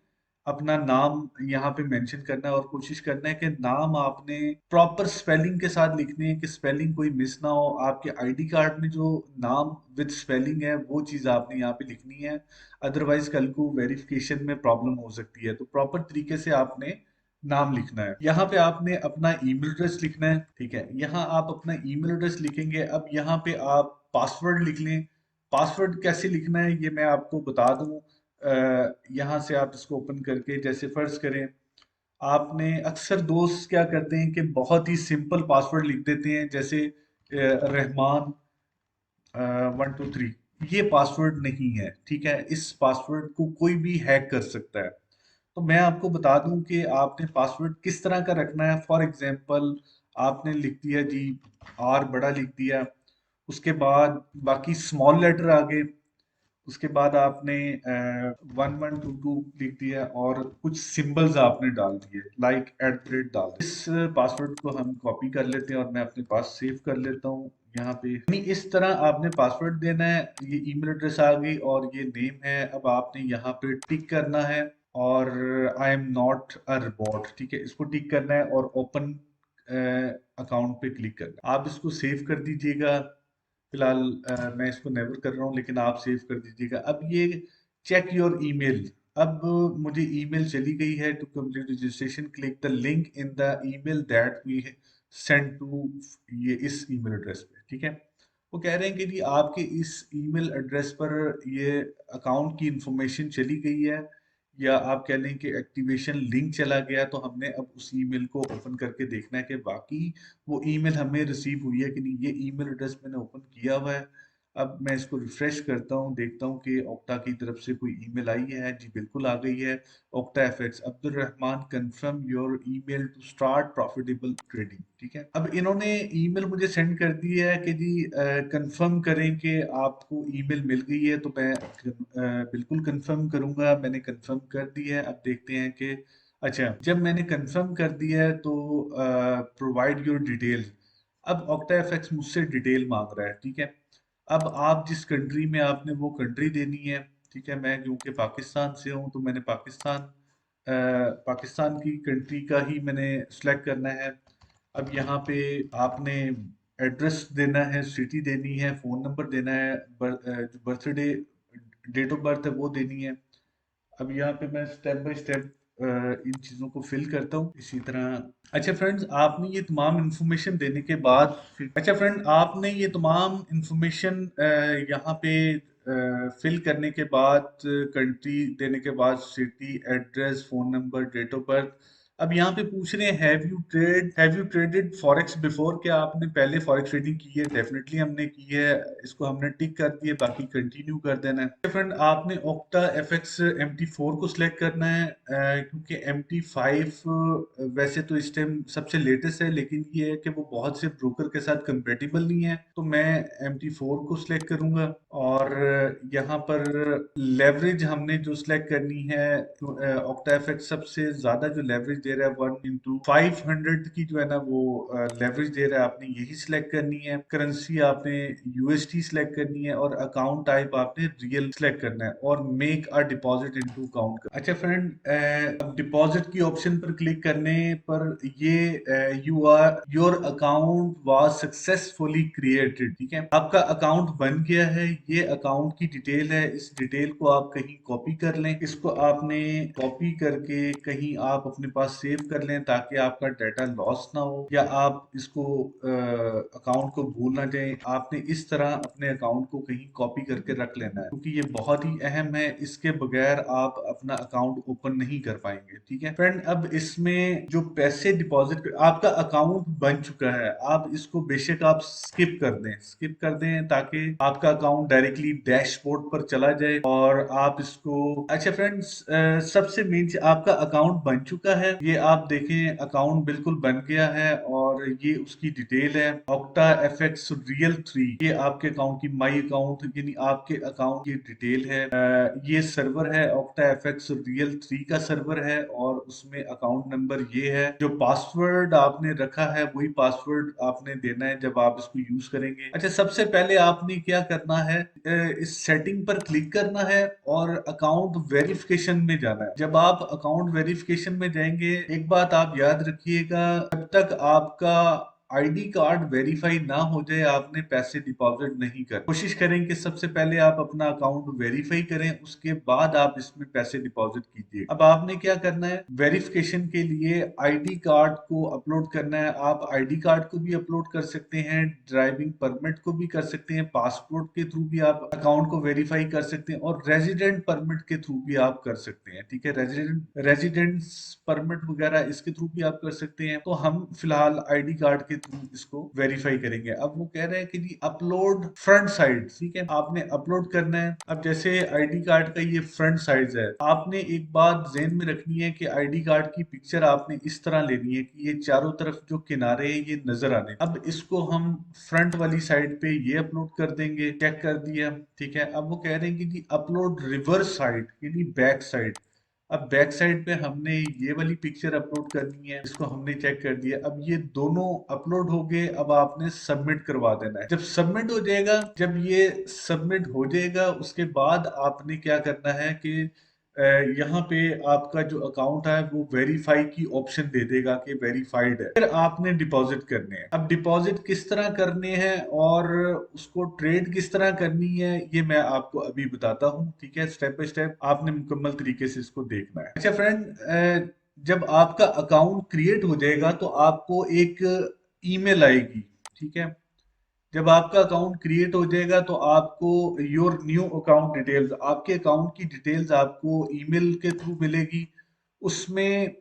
अपना नाम यहाँ पे मेंशन करना है और कोशिश करना है कि नाम आपने प्रॉपर स्पेलिंग के साथ लिखने हैं कि स्पेलिंग कोई मिस ना हो। आपके आईडी कार्ड में जो नाम विद स्पेलिंग है वो चीज़ आपने यहाँ पे लिखनी है, अदरवाइज कल को वेरिफिकेशन में प्रॉब्लम हो सकती है। तो प्रॉपर तरीके से आपने नाम लिखना है। यहाँ पे आपने अपना ईमेल एड्रेस लिखना है, ठीक है। यहाँ आप अपना ईमेल एड्रेस लिखेंगे। अब यहाँ पे आप पासवर्ड लिख लें। पासवर्ड कैसे लिखना है ये मैं आपको बता दूं। यहाँ से आप इसको ओपन करके, जैसे फर्ज करें आपने, अक्सर दोस्त क्या करते हैं कि बहुत ही सिंपल पासवर्ड लिख देते हैं, जैसे रहमान 1 2 3। ये पासवर्ड नहीं है, ठीक है। इस पासवर्ड को कोई भी हैक कर सकता है। तो मैं आपको बता दूं कि आपने पासवर्ड किस तरह का रखना है। फॉर एग्जांपल आपने लिख दिया जी, आर बड़ा लिख दिया, उसके बाद बाकी स्मॉल लेटर आ गए, उसके बाद आपने 1122 लिख दिया और कुछ सिंबल्स आपने डाल दिए, लाइक @ डाल दिया। इस पासवर्ड को हम कॉपी कर लेते हैं और मैं अपने पास सेव कर लेता हूँ यहाँ पे। यानी इस तरह आपने पासवर्ड देना है। ये ईमेल एड्रेस आ गई और ये नेम है। अब आपने यहाँ पे टिक करना है और I am not a robot, ठीक है, इसको टिक करना है और ओपन अकाउंट पे क्लिक करना है। आप इसको सेव कर दीजिएगा। फिलहाल मैं इसको नेवर कर रहा हूँ, लेकिन आप सेव कर दीजिएगा। अब ये चेक योर ईमेल। अब मुझे ईमेल चली गई है। To complete registration click the link in the email that we send to, ये इस ईमेल एड्रेस पे, ठीक है। वो कह रहे हैं कि जी आपके इस ईमेल एड्रेस पर ये अकाउंट की इंफॉर्मेशन चली गई है, या आप कह लें कि एक्टिवेशन लिंक चला गया। तो हमने अब उस ईमेल को ओपन करके देखना है कि बाकी वो ईमेल हमें रिसीव हुई है कि नहीं। ये ईमेल एड्रेस मैंने ओपन किया हुआ है। अब मैं इसको रिफ्रेश करता हूँ, देखता हूँ कि ओक्टा की तरफ से कोई ईमेल आई है। जी बिल्कुल आ गई है। Octa FX Abdul Rahman confirm your email to start profitable trading, ठीक है। अब इन्होंने ईमेल मुझे सेंड कर दी है कि जी कंफर्म करें कि आपको ईमेल मिल गई है। तो मैं बिल्कुल कंफर्म करूंगा। मैंने कंफर्म कर दी है। अब देखते हैं कि अच्छा, जब मैंने कंफर्म कर दिया है तो प्रोवाइड योर डिटेल्स। अब ऑक्टा एफएक्स मुझसे डिटेल मांग रहा है, ठीक है। अब आप जिस कंट्री में, आपने वो कंट्री देनी है, ठीक है। मैं क्योंकि पाकिस्तान से हूँ तो मैंने पाकिस्तान की कंट्री का ही मैंने सेलेक्ट करना है। अब यहाँ पे आपने एड्रेस देना है, सिटी देनी है, फ़ोन नंबर देना है, जो बर्थडे डेट ऑफ बर्थ है वो देनी है। अब यहाँ पे मैं स्टेप बाय स्टेप इन चीज़ों को फिल करता हूँ इसी तरह। अच्छा फ्रेंड्स, आपने ये तमाम इंफॉर्मेशन देने के बाद अच्छा फ्रेंड, आपने ये तमाम इंफॉर्मेशन यहाँ पे फिल करने के बाद, कंट्री देने के बाद, city, address, phone number, date of birth. अब यहाँ पे पूछ रहे हैं have you traded forex before, क्या आपने पहले फॉरेक्स ट्रेडिंग की है। डेफिनेटली हमने की है। इसको हमने टिक कर दिया, बाकी कंटिन्यू कर देना है। फ्रेंड, आपने ओक्टा एफएक्स MT4 को सिलेक्ट करना है, क्योंकि MT5 वैसे तो इस टाइम सबसे लेटेस्ट है, लेकिन ये है कि वो बहुत से ब्रोकर के साथ कंपेटिबल नहीं है। तो मैं MT4 को सिलेक्ट करूंगा और यहाँ पर लेवरेज हमने जो सिलेक्ट करनी है, ऑक्टा एफएक्स सबसे ज्यादा जो लेवरेज दे रहा है 1/500 की जो है ना, वो लेवरेज दे रहा है। आपने यही सिलेक्ट करनी है। करेंसी आपने USD सिलेक्ट करनी है और अकाउंट टाइप आपने रियल सिलेक्ट करना है और make a deposit into account. अच्छा फ्रेंड, अब डिपॉजिट की ऑप्शन पर क्लिक करने पर ये your account was successfully created, ठीक है। आपका अकाउंट बन गया है। ये अकाउंट की डिटेल है। इस डिटेल को आप कहीं कॉपी कर लें। इसको आपने कॉपी करके कहीं आप अपने पास सेव कर लें ताकि आपका डाटा लॉस ना हो, या आप इसको अकाउंट को भूल ना जाएं। आपने इस तरह अपने अकाउंट को कहीं कॉपी करके रख लेना है, क्योंकि ये बहुत ही अहम है। इसके बगैर आप अपना अकाउंट ओपन नहीं कर पाएंगे, ठीक है फ्रेंड। अब इसमें जो पैसे डिपॉजिट, आपका अकाउंट बन चुका है। आप इसको बेशक आप स्किप कर दें ताकि आपका अकाउंट डायरेक्टली डैशबोर्ड पर चला जाए और आप इसको। अच्छा फ्रेंड्स, सबसे मेन आपका अकाउंट बन चुका है। ये आप देखें अकाउंट बिल्कुल बन गया है और ये उसकी डिटेल है। ऑक्टा एफएक्स रियल 3, ये आपके अकाउंट की माई अकाउंट यानी आपके अकाउंट की डिटेल है। ये सर्वर है ऑक्टा एफएक्स रियल 3 का सर्वर है और उसमें अकाउंट नंबर ये है। जो पासवर्ड आपने रखा है वही पासवर्ड आपने देना है जब आप इसको यूज करेंगे। अच्छा, सबसे पहले आपने क्या करना है, इस सेटिंग पर क्लिक करना है और अकाउंट वेरिफिकेशन में जाना है। जब आप अकाउंट वेरिफिकेशन में जाएंगे, एक बात आप याद रखिएगा, जब तक आपका आईडी कार्ड वेरीफाई ना हो जाए आपने पैसे डिपॉजिट नहीं कर। कोशिश करें कि सबसे पहले आप अपना अकाउंट वेरीफाई करें, उसके बाद आप इसमें पैसे डिपॉजिट कीजिए। अब आपने क्या करना है, वेरिफिकेशन के लिए आईडी कार्ड को अपलोड करना है। आप आईडी कार्ड को भी अपलोड कर सकते हैं, ड्राइविंग परमिट को भी कर सकते हैं, पासपोर्ट के थ्रू भी आप अकाउंट को वेरीफाई कर सकते हैं और रेजिडेंट परमिट के थ्रू भी आप कर सकते हैं। ठीक है, रेजिडेंस परमिट वगैरह इसके थ्रू भी आप कर सकते हैं। तो हम फिलहाल आईडी कार्ड के थ्रू इसको वेरीफाई करेंगे। अब वो कह रहे हैं कि जी अपलोड फ्रंट साइड, ठीक है, आपने अपलोड करना है। अब जैसे आईडी कार्ड का ये फ्रंट साइड है, आपने एक बात ध्यान में रखनी है कि आईडी कार्ड की पिक्चर आपने इस तरह लेनी है कि ये चारों तरफ जो किनारे हैं ये नजर आने। अब इसको हम फ्रंट वाली साइड पे ये अपलोड कर देंगे। चेक कर दिया, ठीक है। अब वो कह रहे हैं कि जी अपलोड रिवर्स साइड यानी बैक साइड। अब बैक साइड पे हमने ये वाली पिक्चर अपलोड करनी है, इसको हमने चेक कर दिया। अब ये दोनों अपलोड हो गए, अब आपने सबमिट करवा देना है। जब सबमिट हो जाएगा, जब ये सबमिट हो जाएगा उसके बाद आपने क्या करना है कि यहाँ पे आपका जो अकाउंट है वो वेरीफाई की ऑप्शन दे देगा कि वेरीफाइड है। फिर आपने डिपॉजिट करने हैं। अब डिपॉजिट किस तरह करने हैं और उसको ट्रेड किस तरह करनी है ये मैं आपको अभी बताता हूँ। ठीक है, स्टेप बाय स्टेप आपने मुकम्मल तरीके से इसको देखना है। अच्छा फ्रेंड, जब आपका अकाउंट क्रिएट हो जाएगा तो आपको एक ईमेल आएगी। ठीक है, जब आपका अकाउंट क्रिएट हो जाएगा तो आपको योर न्यू अकाउंट डिटेल्स, आपके अकाउंट की डिटेल्स आपको ईमेल के थ्रू मिलेगी। उसमें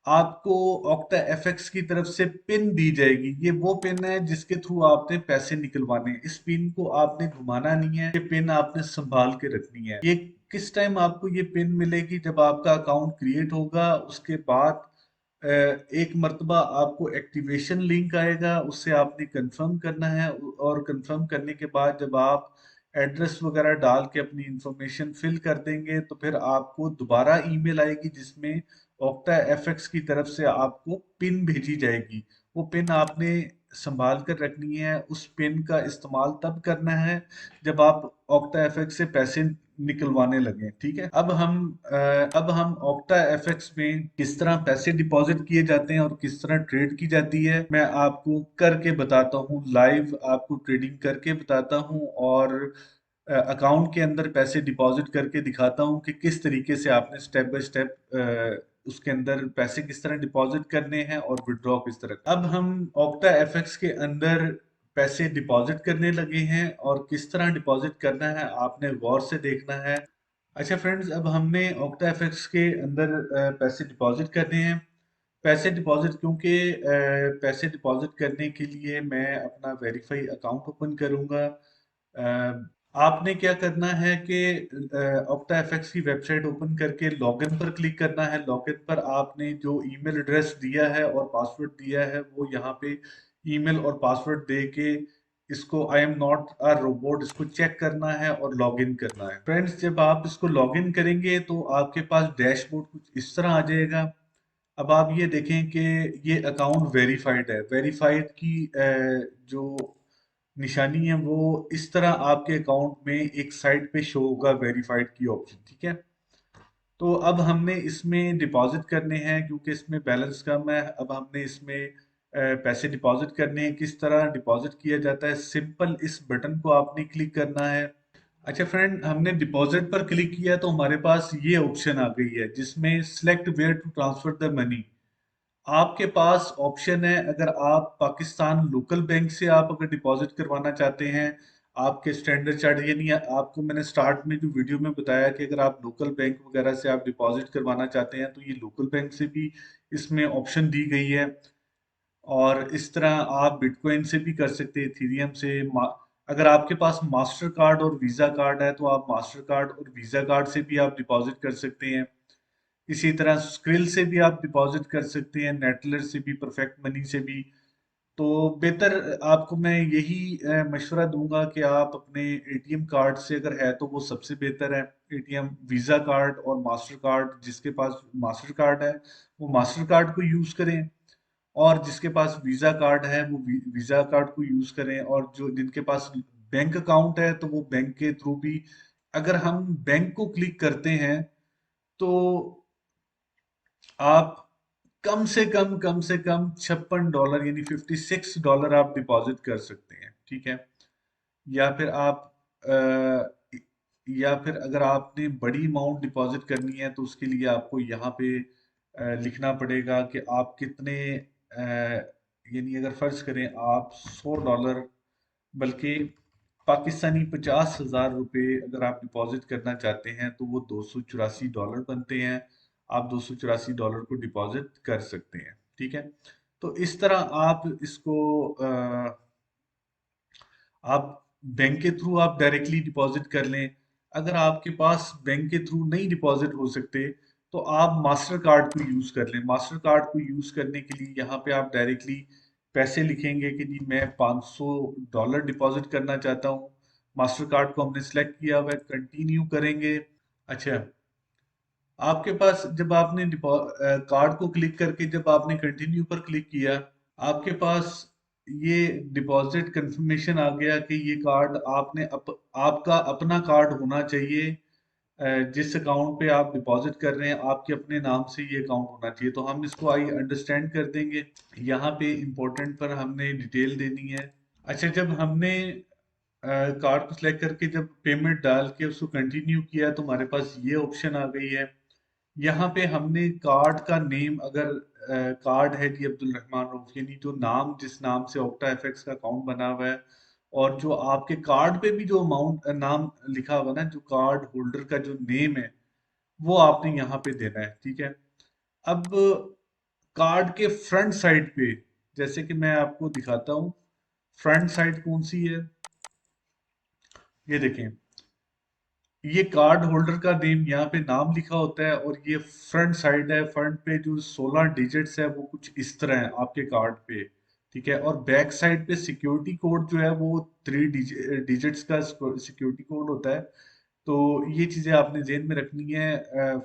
आपको ऑक्टा एफएक्स की तरफ से पिन दी जाएगी। ये वो पिन है जिसके थ्रू आपने पैसे निकलवाने हैं। इस पिन को आपने घुमाना नहीं है, ये पिन आपने संभाल के रखनी है। ये किस टाइम आपको ये पिन मिलेगी, जब आपका अकाउंट क्रिएट होगा उसके बाद एक मर्तबा आपको एक्टिवेशन लिंक आएगा, उससे आपने कंफर्म करना है और कंफर्म करने के बाद जब आप एड्रेस वगैरह डाल के अपनी इंफॉर्मेशन फिल कर देंगे तो फिर आपको दोबारा ईमेल आएगी जिसमें ऑक्टा एफएक्स की तरफ से आपको पिन भेजी जाएगी। वो पिन आपने संभाल कर रखनी है। उस पिन का इस्तेमाल तब करना है जब आप ऑक्टा एफएक्स से पैसे निकलवाने लगे। ठीक है, अब हम ऑक्टा एफएक्स में किस तरह पैसे डिपॉजिट किए जाते हैं और किस तरह ट्रेड की जाती है मैं आपको करके बताता हूँ। लाइव आपको ट्रेडिंग करके बताता हूँ और अकाउंट के अंदर पैसे डिपॉजिट करके दिखाता हूँ कि किस तरीके से आपने स्टेप बाय स्टेप उसके अंदर पैसे किस तरह डिपॉजिट करने हैं और विड्रॉ किस तरह। अब हम ऑक्टा एफएक्स के अंदर पैसे डिपॉजिट करने लगे हैं और किस तरह डिपॉजिट करना है आपने गौर से देखना है। अच्छा फ्रेंड्स, अब हमने ऑक्टा एफएक्स के अंदर पैसे डिपॉजिट करने हैं। पैसे डिपॉजिट क्योंकि पैसे डिपॉजिट करने के लिए मैं अपना वेरीफाई अकाउंट ओपन करूंगा। आपने क्या करना है कि ऑक्टा एफएक्स की वेबसाइट ओपन करके लॉगिन पर क्लिक करना है। लॉगिन पर आपने जो ईमेल एड्रेस दिया है और पासवर्ड दिया है वो यहाँ पे ईमेल और पासवर्ड दे के इसको I am not a robot इसको चेक करना है और लॉगिन करना है। फ्रेंड्स, जब आप इसको लॉगिन करेंगे तो आपके पास डैशबोर्ड कुछ इस तरह आ जाएगा। अब आप ये देखें कि ये अकाउंट वेरीफाइड है। वेरीफाइड की जो निशानी है वो इस तरह आपके अकाउंट में एक साइड पे शो होगा, वेरीफाइड की ऑप्शन। ठीक है, तो अब हमने इसमें डिपॉजिट करने हैं क्योंकि इसमें बैलेंस कम है। अब हमने इसमें पैसे डिपॉजिट करने हैं। किस तरह डिपॉजिट किया जाता है, सिंपल इस बटन को आपने क्लिक करना है। अच्छा फ्रेंड, हमने डिपॉजिट पर क्लिक किया तो हमारे पास ये ऑप्शन आ गई है जिसमें select where to transfer the money. आपके पास ऑप्शन है, अगर आप पाकिस्तान लोकल बैंक से आप अगर डिपॉजिट करवाना चाहते हैं, आपके स्टैंडर्ड चार्ट यानी आपको मैंने स्टार्ट में जो वीडियो में बताया कि अगर आप लोकल बैंक वगैरह से आप डिपॉजिट करवाना चाहते हैं तो ये लोकल बैंक से भी इसमें ऑप्शन दी गई है। और इस तरह आप बिटकॉइन से भी कर सकते हैं, इथेरियम से। अगर आपके पास मास्टर कार्ड और वीजा कार्ड है तो आप मास्टर कार्ड और वीजा कार्ड से भी आप डिपॉजिट कर सकते हैं। इसी तरह स्क्रिल से भी आप डिपॉजिट कर सकते हैं, नेटलर से भी, परफेक्ट मनी से भी। तो बेहतर आपको मैं यही मशवरा दूंगा कि आप अपने एटीएम कार्ड से, अगर है तो वो सबसे बेहतर है। एटीएम वीज़ा कार्ड और मास्टर कार्ड, जिसके पास मास्टर कार्ड है वो मास्टर कार्ड को यूज़ करें, और जिसके पास वीज़ा कार्ड है वो वीज़ा कार्ड को यूज़ करें। और जो जिनके पास बैंक अकाउंट है तो वो बैंक के थ्रू भी, अगर हम बैंक को क्लिक करते हैं तो आप कम से कम $56 यानी $56 आप डिपॉजिट कर सकते हैं, ठीक है। या फिर आप या फिर अगर आपने बड़ी अमाउंट डिपॉजिट करनी है तो उसके लिए आपको यहाँ पे लिखना पड़ेगा कि आप कितने, यानी अगर फर्ज करें आप $100, बल्कि पाकिस्तानी 50,000 रुपये अगर आप डिपॉजिट करना चाहते हैं तो वो $284 बनते हैं। आप $284 को डिपॉजिट कर सकते हैं, ठीक है। तो इस तरह आप इसको आप बैंक के थ्रू आप डायरेक्टली डिपॉजिट कर लें। अगर आपके पास बैंक के थ्रू नहीं डिपॉजिट हो सकते तो आप मास्टर कार्ड को यूज़ कर लें। मास्टर कार्ड को यूज़ करने के लिए यहाँ पे आप डायरेक्टली पैसे लिखेंगे कि जी मैं $500 डिपॉजिट करना चाहता हूँ। मास्टर कार्ड को हमने सेलेक्ट किया हुआ है, कंटिन्यू करेंगे। अच्छा, आपके पास जब आपने कार्ड को क्लिक करके जब आपने कंटिन्यू पर क्लिक किया, आपके पास ये डिपॉजिट कंफर्मेशन आ गया कि ये कार्ड आपका अपना कार्ड होना चाहिए। जिस अकाउंट पे आप डिपॉजिट कर रहे हैं आपके अपने नाम से ये अकाउंट होना चाहिए। तो हम इसको आई अंडरस्टैंड कर देंगे। यहाँ पे इम्पोर्टेंट पर हमने डिटेल देनी है। अच्छा, जब हमने कार्ड को सिलेक्ट करके जब पेमेंट डाल के उसको कंटिन्यू किया तो हमारे पास ये ऑप्शन आ गई है। यहाँ पे हमने कार्ड का नेम, अगर कार्ड है जी अब्दुल रहमान रऊफ, यानी जो नाम, जिस नाम से ऑक्टा एफएक्स का अकाउंट बना हुआ है, और जो आपके कार्ड पे भी जो अमाउंट नाम लिखा हुआ है ना, जो कार्ड होल्डर का जो नेम है, वो आपने यहाँ पे देना है, ठीक है। अब कार्ड के फ्रंट साइड पे, जैसे कि मैं आपको दिखाता हूँ फ्रंट साइड कौन सी है, ये देखें। ये कार्ड होल्डर का नेम, यहाँ पे नाम लिखा होता है, और ये फ्रंट साइड है। फ्रंट पे जो 16 डिजिट्स है वो कुछ इस तरह है आपके कार्ड पे, ठीक है। और बैक साइड पे सिक्योरिटी कोड जो है वो 3 डिजिट्स का सिक्योरिटी कोड होता है। तो ये चीजें आपने जेहन में रखनी है।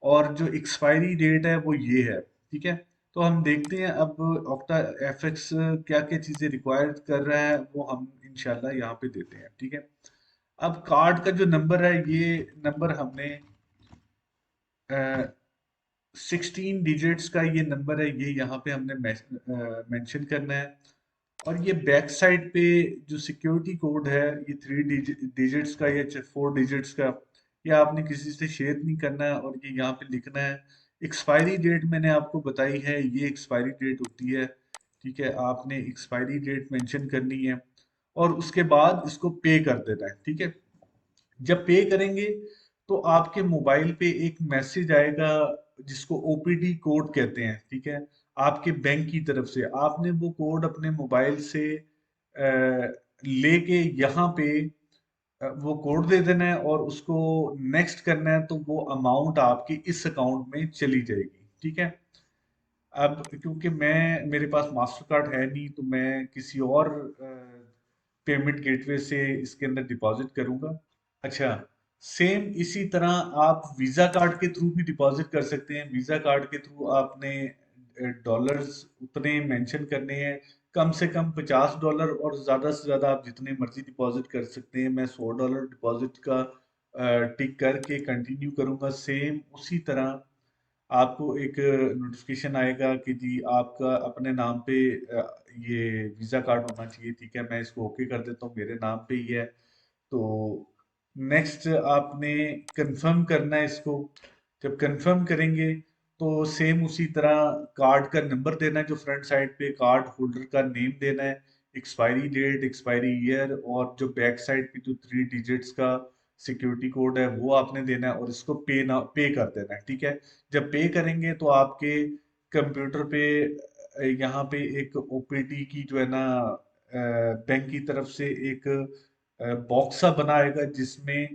और जो एक्सपायरी डेट है वो ये है, ठीक है। तो हम देखते हैं अब ऑक्टा एफएक्स क्या क्या चीजें रिक्वायर कर रहा है, वो हम इंशाल्लाह यहाँ पे देते हैं, ठीक है। अब कार्ड का जो नंबर है, ये नंबर हमने 16 डिजिट्स का ये नंबर है, ये यहाँ पे हमने मेंशन करना है। और ये बैक साइड पे जो सिक्योरिटी कोड है, ये 3 डिजिट्स का या 4 डिजिट्स का, ये आपने किसी से शेयर नहीं करना है, और ये यहाँ पे लिखना है। एक्सपायरी डेट मैंने आपको बताई है, ये एक्सपायरी डेट होती है, ठीक है। आपने एक्सपायरी डेट मेंशन करनी है, और उसके बाद इसको पे कर देना है, ठीक है। जब पे करेंगे तो आपके मोबाइल पे एक मैसेज आएगा जिसको ओपीडी कोड कहते हैं, ठीक है। आपके बैंक की तरफ से आपने वो कोड अपने मोबाइल से लेके यहाँ पे वो कोड दे देना है, और उसको नेक्स्ट करना है, तो वो अमाउंट आपकी इस अकाउंट में चली जाएगी, ठीक है। अब क्योंकि मेरे पास मास्टर कार्ड है नहीं, तो मैं किसी और पेमेंट गेटवे से इसके अंदर डिपॉजिट करूंगा। अच्छा, सेम इसी तरह आप वीजा कार्ड के थ्रू भी डिपॉजिट कर सकते हैं। वीजा कार्ड के थ्रू आपने डॉलर्स उतने मेंशन करने हैं, कम से कम $50, और ज्यादा से ज्यादा आप जितने मर्जी डिपॉजिट कर सकते हैं। मैं $100 डिपॉजिट का टिक करके कंटिन्यू करूंगा। सेम उसी तरह आपको एक नोटिफिकेशन आएगा कि जी आपका अपने नाम पे ये वीजा कार्ड होना चाहिए, ठीक है। मैं इसको ओके कर देता हूँ, मेरे नाम पे ही है। तो नेक्स्ट आपने कंफर्म करना है इसको। जब कंफर्म करेंगे तो सेम उसी तरह कार्ड का नंबर देना है, जो फ्रंट साइड पे कार्ड होल्डर का नेम देना है, एक्सपायरी डेट, एक्सपायरी ईयर, और जो बैक साइड पे जो 3 डिजिट्स का सिक्योरिटी कोड है वो आपने देना है, और इसको पे कर देना है, ठीक है। जब पे करेंगे तो आपके कंप्यूटर पे यहाँ पे एक ओपीडी की जो है ना, बैंक की तरफ से एक बॉक्स सा बना आएगा जिसमें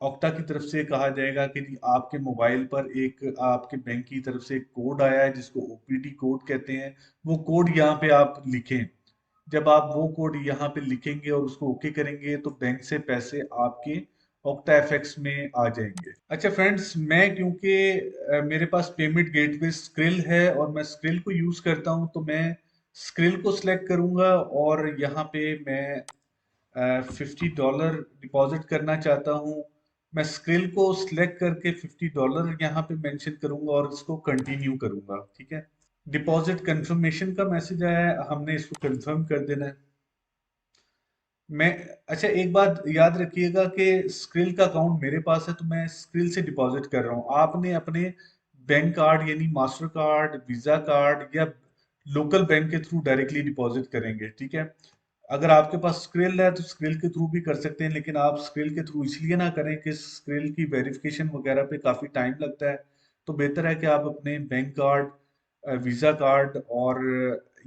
ऑक्टा की तरफ से कहा जाएगा कि जी आपके मोबाइल पर एक आपके बैंक की तरफ से एक कोड आया है जिसको ओपीडी कोड कहते हैं। वो कोड यहाँ पे आप लिखें। जब आप वो कोड यहाँ पे लिखेंगे और उसको ओके करेंगे तो बैंक से पैसे आपके ऑक्टा एफएक्स में आ जाएंगे। अच्छा फ्रेंड्स, मैं क्योंकि मेरे पास पेमेंट गेटवे स्क्रिल है और मैं स्क्रिल को यूज करता हूं, तो मैं स्क्रिल को सिलेक्ट करूंगा और यहाँ पे मैं $50 डिपॉजिट करना चाहता हूँ। मैं स्क्रिल को सिलेक्ट करके $50 यहाँ पे मेंशन करूंगा और इसको कंटिन्यू करूंगा। ठीक है, डिपॉजिट कंफर्मेशन का मैसेज आया है, हमने इसको कंफर्म कर देना है। मैं अच्छा, एक बात याद रखिएगा कि स्क्रिल का अकाउंट मेरे पास है तो मैं स्क्रिल से डिपॉजिट कर रहा हूँ। आपने अपने बैंक कार्ड यानी मास्टर कार्ड, वीजा कार्ड या लोकल बैंक के थ्रू डायरेक्टली डिपॉजिट करेंगे। ठीक है, अगर आपके पास स्क्रिल है तो स्क्रिल के थ्रू भी कर सकते हैं, लेकिन आप स्क्रिल के थ्रू इसलिए ना करें कि स्क्रिल की वेरिफिकेशन वगैरह पे काफी टाइम लगता है। तो बेहतर है कि आप अपने बैंक कार्ड, वीजा कार्ड और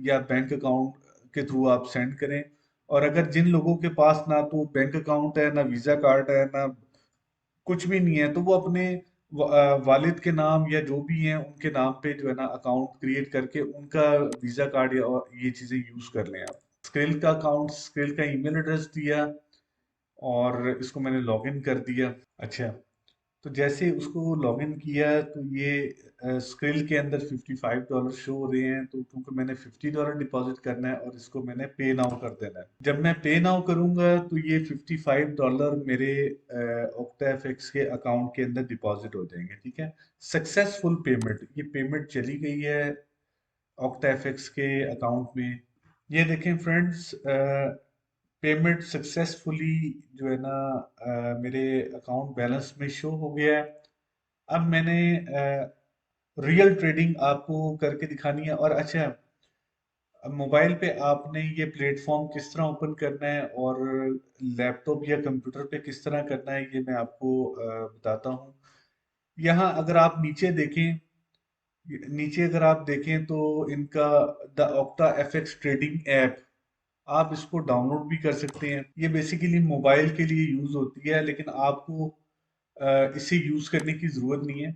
या बैंक अकाउंट के थ्रू आप सेंड करें। और अगर जिन लोगों के पास ना तो बैंक अकाउंट है, ना वीजा कार्ड है, ना कुछ भी नहीं है, तो वो अपने वालिद के नाम या जो भी है उनके नाम पे जो है ना अकाउंट क्रिएट करके उनका वीजा कार्ड या और ये चीजें यूज कर लें आप। स्क्रिल का अकाउंट, स्क्रिल का ईमेल एड्रेस दिया और इसको मैंने लॉगिन कर दिया। अच्छा, तो जैसे उसको लॉगिन किया तो ये स्क्रिल के अंदर $55 शो हो रहे हैं, तो क्योंकि मैंने $50 डिपॉजिट करना है और इसको मैंने पे नाउ कर देना है। जब मैं पे नाउ करूंगा तो ये $55 मेरे ऑक्टा एफएक्स के अकाउंट के अंदर डिपॉजिट हो जाएंगे। ठीक है, सक्सेसफुल पेमेंट, ये पेमेंट चली गई है ऑक्टा एफएक्स के अकाउंट में। ये देखें फ्रेंड्स, पेमेंट सक्सेसफुली जो है ना मेरे अकाउंट बैलेंस में शो हो गया है। अब मैंने रियल ट्रेडिंग आपको करके दिखानी है। और अच्छा, अब मोबाइल पे आपने ये प्लेटफॉर्म किस तरह ओपन करना है और लैपटॉप या कंप्यूटर पे किस तरह करना है ये मैं आपको बताता हूँ। यहाँ अगर आप नीचे अगर आप देखें तो इनका the octa FX trading app, आप इसको डाउनलोड भी कर सकते हैं। ये बेसिकली मोबाइल के लिए यूज होती है, लेकिन आपको इसे यूज करने की जरूरत नहीं है।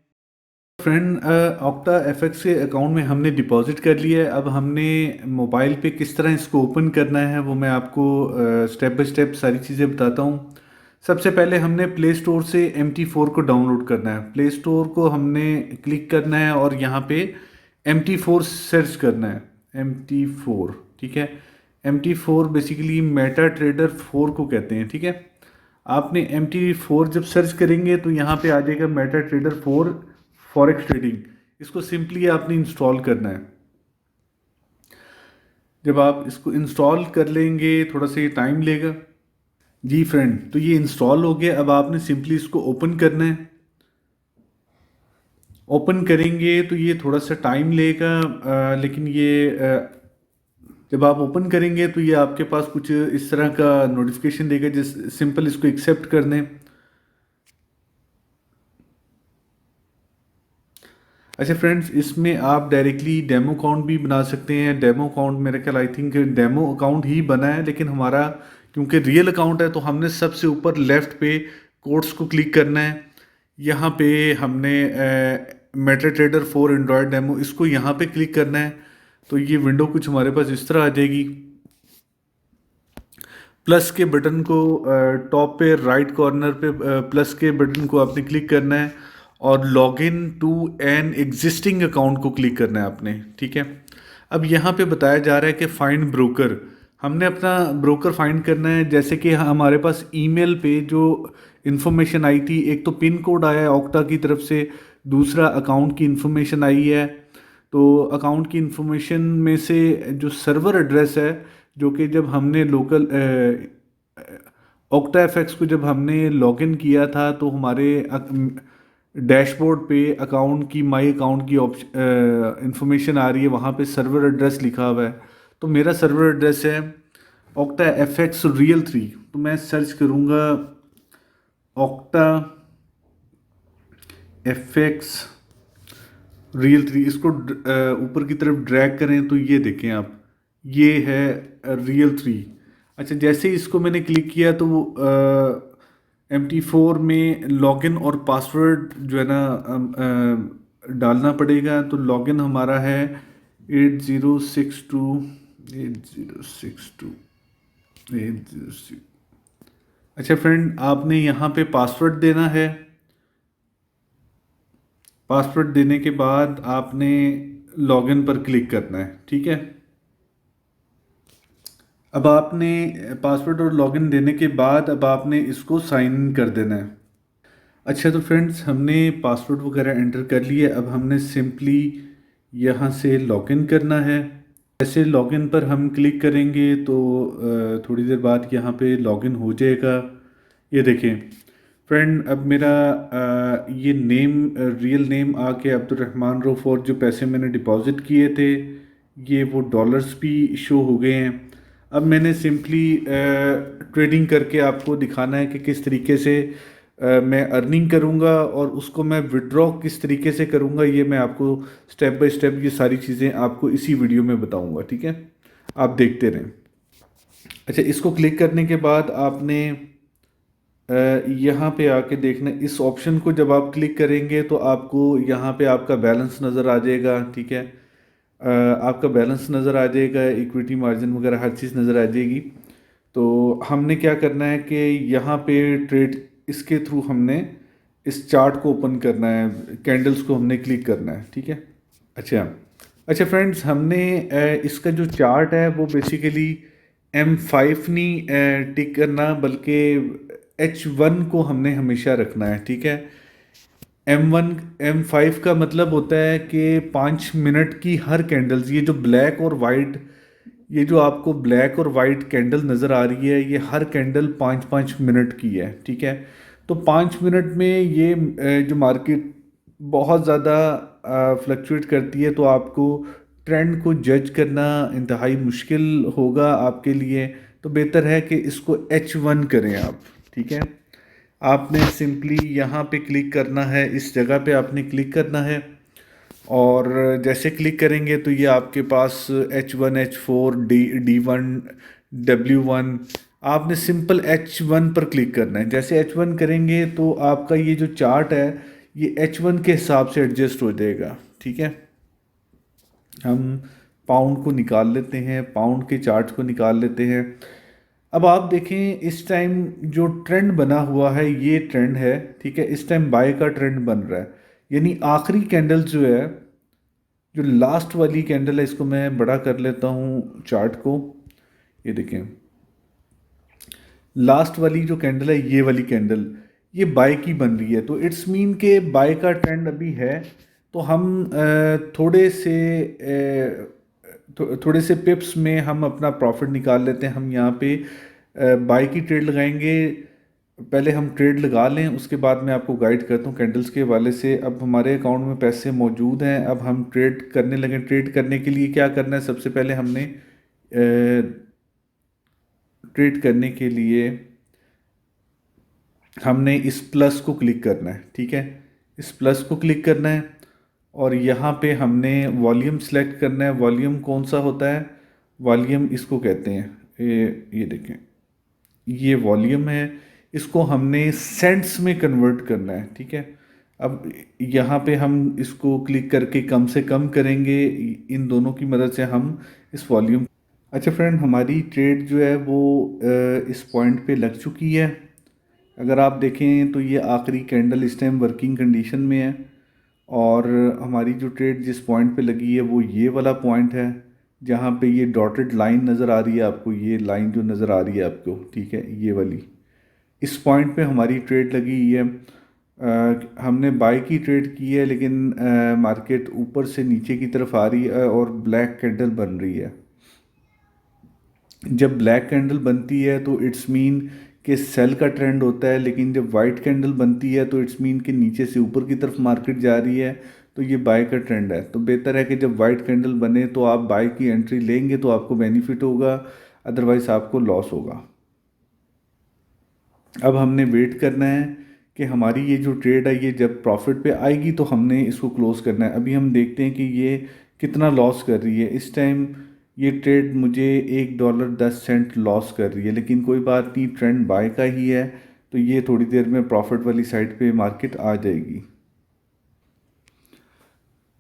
फ्रेंड, ऑक्टा एफएक्स के अकाउंट में हमने डिपॉजिट कर लिया है। अब हमने मोबाइल पे किस तरह इसको ओपन करना है वो मैं आपको स्टेप बाय स्टेप सारी चीज़ें बताता हूँ। सबसे पहले हमने प्ले स्टोर से MT4 को डाउनलोड करना है। प्ले स्टोर को हमने क्लिक करना है और यहाँ पे MT4 सर्च करना है। MT4, ठीक है। MT4 बेसिकली मेटा ट्रेडर 4 को कहते हैं। ठीक है, आपने MT4 जब सर्च करेंगे तो यहाँ पे आ जाएगा मेटा ट्रेडर 4 फॉरेक्स ट्रेडिंग। इसको सिंपली आपने इंस्टॉल करना है। जब आप इसको इंस्टॉल कर लेंगे थोड़ा सा ये टाइम लेगा। जी फ्रेंड, तो ये इंस्टॉल हो गया। अब आपने सिंपली इसको ओपन करना है। ओपन करेंगे तो ये थोड़ा सा टाइम लेगा, लेकिन ये जब आप ओपन करेंगे तो ये आपके पास कुछ इस तरह का नोटिफिकेशन देगा, जिस सिंपल इसको एक्सेप्ट कर दें। अच्छा फ्रेंड्स, इसमें आप डायरेक्टली डेमो अकाउंट भी बना सकते हैं। डेमो अकाउंट मेरे ख्याल आई थिंक डेमो अकाउंट ही बना है, लेकिन हमारा क्योंकि रियल अकाउंट है तो हमने सबसे ऊपर लेफ्ट पे कोड्स को क्लिक करना है। यहाँ पे हमने मेटा ट्रेडर 4 एंड्रॉयड डेमो, इसको यहाँ पे क्लिक करना है। तो ये विंडो कुछ हमारे पास इस तरह आ जाएगी। प्लस के बटन को टॉप पे राइट कॉर्नर पे प्लस के बटन को आपने क्लिक करना है और log in to an existing account को क्लिक करना है आपने। ठीक है, अब यहाँ पे बताया जा रहा है कि फाइंड ब्रोकर, हमने अपना ब्रोकर फाइंड करना है। जैसे कि हमारे पास ईमेल पे जो इन्फॉर्मेशन आई थी, एक तो पिन कोड आया है ऑक्टा की तरफ से, दूसरा अकाउंट की इन्फॉर्मेशन आई है। तो अकाउंट की इन्फॉर्मेशन में से जो सर्वर एड्रेस है, जो कि जब हमने लोकल ऑक्टा एफएक्स को जब हमने लॉगिन किया था तो हमारे डैशबोर्ड पे अकाउंट की, माई अकाउंट की इंफॉर्मेशन आ रही है, वहाँ पे सर्वर एड्रेस लिखा हुआ है। तो मेरा सर्वर एड्रेस है ऑक्टा एफएक्स रियल 3। तो मैं सर्च करूँगा ऑक्टा एफएक्स रियल 3, इसको ऊपर की तरफ ड्रैग करें तो ये देखें आप, ये है रियल 3। अच्छा, जैसे ही इसको मैंने क्लिक किया तो MT4 में लॉगिन और पासवर्ड जो है ना डालना पड़ेगा। तो लॉगिन हमारा है 8062 8062 806। अच्छा फ्रेंड, आपने यहाँ पे पासवर्ड देना है। पासवर्ड देने के बाद आपने लॉगिन पर क्लिक करना है, ठीक है। अब आपने पासवर्ड और लॉगिन देने के बाद अब आपने इसको साइन इन कर देना है। अच्छा तो फ्रेंड्स, हमने पासवर्ड वगैरह एंटर कर लिए। अब हमने सिंपली यहाँ से लॉगिन करना है। जैसे लॉगिन पर हम क्लिक करेंगे तो थोड़ी देर बाद यहाँ पे लॉगिन हो जाएगा। ये देखें फ्रेंड, अब मेरा ये नेम, रियल नेम आके अब्दुलरहमान रऊफ़, और जो पैसे मैंने डिपॉज़िट किए थे ये वो डॉलर्स भी शो हो गए हैं। अब मैंने सिंपली ट्रेडिंग करके आपको दिखाना है कि किस तरीके से मैं अर्निंग करूंगा और उसको मैं विड्रॉ किस तरीके से करूंगा। ये मैं आपको स्टेप बाय स्टेप ये सारी चीज़ें आपको इसी वीडियो में बताऊंगा, ठीक है। आप देखते रहें। अच्छा, इसको क्लिक करने के बाद आपने यहाँ पे आके देखना, इस ऑप्शन को जब आप क्लिक करेंगे तो आपको यहाँ पे आपका बैलेंस नज़र आ जाएगा, ठीक है। आपका बैलेंस नज़र आ जाएगा, इक्विटी मार्जिन वगैरह हर चीज़ नज़र आ जाएगी। तो हमने क्या करना है कि यहाँ पे ट्रेड, इसके थ्रू हमने इस चार्ट को ओपन करना है, कैंडल्स को हमने क्लिक करना है, ठीक है। अच्छा अच्छा फ्रेंड्स, हमने इसका जो चार्ट है वो बेसिकली M5 नहीं टिक करना, बल्कि H1 को हमने हमेशा रखना है, ठीक है। M1 M5 का मतलब होता है कि 5 मिनट की हर कैंडल्स, ये जो ब्लैक और वाइट, ये जो आपको ब्लैक और वाइट कैंडल नज़र आ रही है, ये हर कैंडल 5-5 मिनट की है, ठीक है। तो 5 मिनट में ये जो मार्केट बहुत ज़्यादा फ्लक्चुएट करती है, तो आपको ट्रेंड को जज करना इंतहाई मुश्किल होगा आपके लिए। तो बेहतर है कि इसको H1 करें आप, ठीक है। आपने सिंपली यहाँ पे क्लिक करना है, इस जगह पे आपने क्लिक करना है, और जैसे क्लिक करेंगे तो ये आपके पास H1 H4 D1 W1, आपने सिंपल H1 पर क्लिक करना है। जैसे H1 करेंगे तो आपका ये जो चार्ट है ये H1 के हिसाब से एडजस्ट हो जाएगा, ठीक है। हम पाउंड को निकाल लेते हैं, पाउंड के चार्ट को निकाल लेते हैं। अब आप देखें, इस टाइम जो ट्रेंड बना हुआ है ये ट्रेंड है, ठीक है। इस टाइम बाय का ट्रेंड बन रहा है, यानी आखिरी कैंडल जो है, जो लास्ट वाली कैंडल है, इसको मैं बड़ा कर लेता हूँ चार्ट को। ये देखें, लास्ट वाली जो कैंडल है, ये वाली कैंडल, ये बाय की बन रही है। तो इट्स मीन के बाय का ट्रेंड अभी है। तो हम थोड़े से पिप्स में हम अपना प्रॉफिट निकाल लेते हैं। हम यहाँ पे बाय की ट्रेड लगाएंगे। पहले हम ट्रेड लगा लें, उसके बाद मैं आपको गाइड करता हूँ कैंडल्स के हवाले से। अब हमारे अकाउंट में पैसे मौजूद हैं, अब हम ट्रेड करने लगे। ट्रेड करने के लिए क्या करना है, सबसे पहले हमने ट्रेड करने के लिए हमने इस प्लस को क्लिक करना है, ठीक है। इस प्लस को क्लिक करना है और यहाँ पे हमने वॉल्यूम सेलेक्ट करना है। वॉल्यूम कौन सा होता है, वॉल्यूम इसको कहते हैं, ये देखें, ये वॉल्यूम है। इसको हमने सेंट्स में कन्वर्ट करना है, ठीक है। अब यहाँ पे हम इसको क्लिक करके कम से कम करेंगे, इन दोनों की मदद से हम इस वॉल्यूम। अच्छा फ्रेंड, हमारी ट्रेड जो है वो इस पॉइंट पे लग चुकी है। अगर आप देखें तो ये आखिरी कैंडल इस टाइम वर्किंग कंडीशन में है, और हमारी जो ट्रेड जिस पॉइंट पे लगी है वो ये वाला पॉइंट है, जहाँ पे ये डॉटेड लाइन नज़र आ रही है आपको, ये लाइन जो नज़र आ रही है आपको, ठीक है, ये वाली। इस पॉइंट पे हमारी ट्रेड लगी हुई है। हमने बाय की ट्रेड की है, लेकिन मार्केट ऊपर से नीचे की तरफ आ रही है और ब्लैक कैंडल बन रही है। जब ब्लैक कैंडल बनती है तो इट्स मीन कि सेल का ट्रेंड होता है, लेकिन जब वाइट कैंडल बनती है तो इट्स मीन कि नीचे से ऊपर की तरफ मार्केट जा रही है, तो ये बाय का ट्रेंड है। तो बेहतर है कि जब वाइट कैंडल बने तो आप बाय की एंट्री लेंगे तो आपको बेनिफिट होगा, अदरवाइज आपको लॉस होगा। अब हमने वेट करना है कि हमारी ये जो ट्रेड है ये जब प्रॉफिट पे आएगी तो हमने इसको क्लोज करना है। अभी हम देखते हैं कि ये कितना लॉस कर रही है। इस टाइम ये ट्रेड मुझे $1.10 लॉस कर रही है, लेकिन कोई बात नहीं, ट्रेंड बाय का ही है। तो ये थोड़ी देर में प्रॉफिट वाली साइड पे मार्केट आ जाएगी।